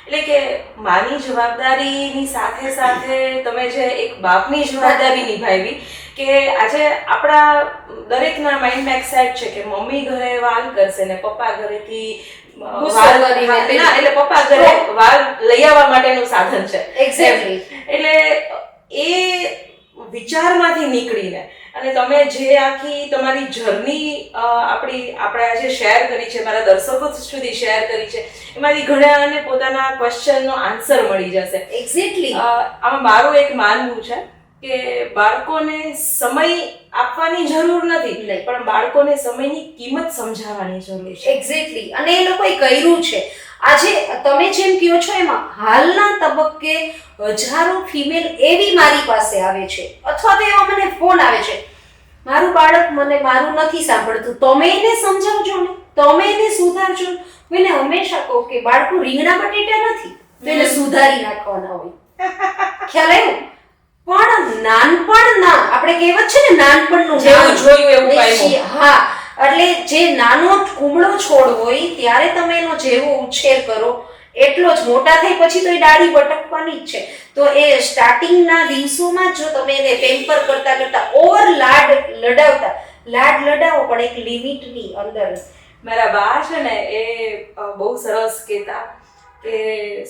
એટલે કે માની જવાબદારીની સાથે સાથે તમે જે એક બાપની જવાબદારી નિભાવી કે આજે આપણા દરેકના માઇન્ડમાં એક સેટ છે કે મમ્મી ઘરે વાલ કરશે ને પપ્પા ઘરેથી એટલે પપ્પા ઘરે વાલ લઈ આવવા માટેનું સાધન છે. એક્ઝેક્ટલી. એટલે એ વિચારમાંથી નીકળીને અને તમે જે આખી તમારી જર્ની આપણે આજે શેર કરી છે, મારા દર્શકો સુધી શેર કરી છે, એમાંથી ઘણાને પોતાના ક્વેશ્ચનનો આન્સર મળી જશે. એક્ઝેક્ટલી. આમાં મારું એક માનવું છે કે બાળકોને સમય આપવાની જરૂર નથી, પણ બાળકોને સમયની કિંમત સમજાવવાની જરૂર છે. એક્ઝેક્ટલી. અને એ લોકોએ કર્યું છે. આજે તમે જેમ કહો છો એમાં હાલના તબક્કે હજારો ફિમેલ એવી મારી પાસે આવે છે અથવા તો એવા મને ફોન આવે છે, મારું બાળક મારું નથી સાંભળતું, તમે એને સમજાવજો ને, તમે એને સુધારજો. હું એને હંમેશા કહું કે બાળકો રીંગણા બટેટા નથી તો એને સુધારી નાખવાના હોય. ખ્યાલ આવ્યો? પણ નાનપણના, આપણે કહેવત છે ને, નાનપણનું જેવું જોયું એવું પામ્યું. હા, એટલે જે નાનો કુમળો છોડ હોય ત્યારે તમે એનો જેવો ઉછેર કરો એટલો જ મોટા થઈ પછી તો એ ડાળી બટકવાની જ છે. તો એ સ્ટાર્ટિંગના દિવસોમાં જો તમે એને પેમ્પર કરતા ઓવર લાડ લડાવો પણ એક લિમિટની અંદર. મારા બા છે ને એ બહુ સરસ કહેતા કે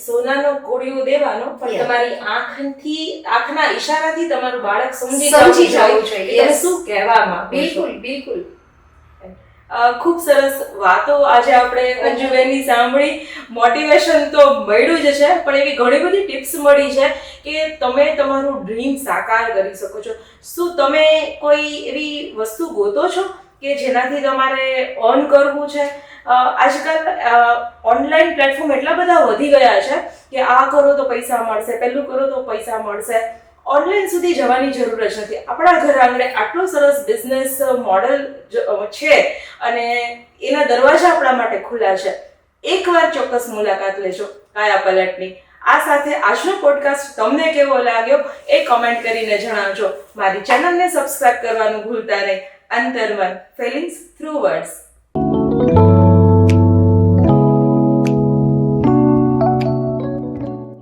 સોનાનો કોળિયો દેવાનો પણ તમારી આંખના ઈશારાથી તમારું બાળક સમજી જવું જોઈએ તમે શું કહેવા માંગો. બિલકુલ. ખૂબ સરસ વાતો આજે આપણે અંજુબેનની સાંભળી. મોટિવેશન તો મળ્યું જ છે પણ એવી ઘણી બધી ટિપ્સ મળી છે કે તમે તમારું ડ્રીમ સાકાર કરી શકો છો. શું તમે કોઈ એવી વસ્તુ ગોતો છો કે જેનાથી તમારે અર્ન કરવું છે? આજકાલ ઓનલાઈન પ્લેટફોર્મ એટલા બધા વધી ગયા છે કે આ કરો તો પૈસા મળશે, પેલું કરો તો પૈસા મળશે. ઓનલાઈન સુધી જવાની જરૂર જ નથી. આપણા ઘર આંગણે આટલો સરસ બિઝનેસ મોડેલ છે અને એના દરવાજા આપણા માટે ખુલ્લા છે. એકવાર ચોક્કસ મુલાકાત લેજો કાયા પલટની. આ સાથે આજનો પોડકાસ્ટ તમને કેવો લાગ્યો એ કમેન્ટ કરીને જણાવજો. મારી ચેનલને સબસ્ક્રાઇબ કરવાનું ભૂલતા નહીં. અંતર્મન, ફિલિંગ્સ થ્રુ વર્ડ્સ.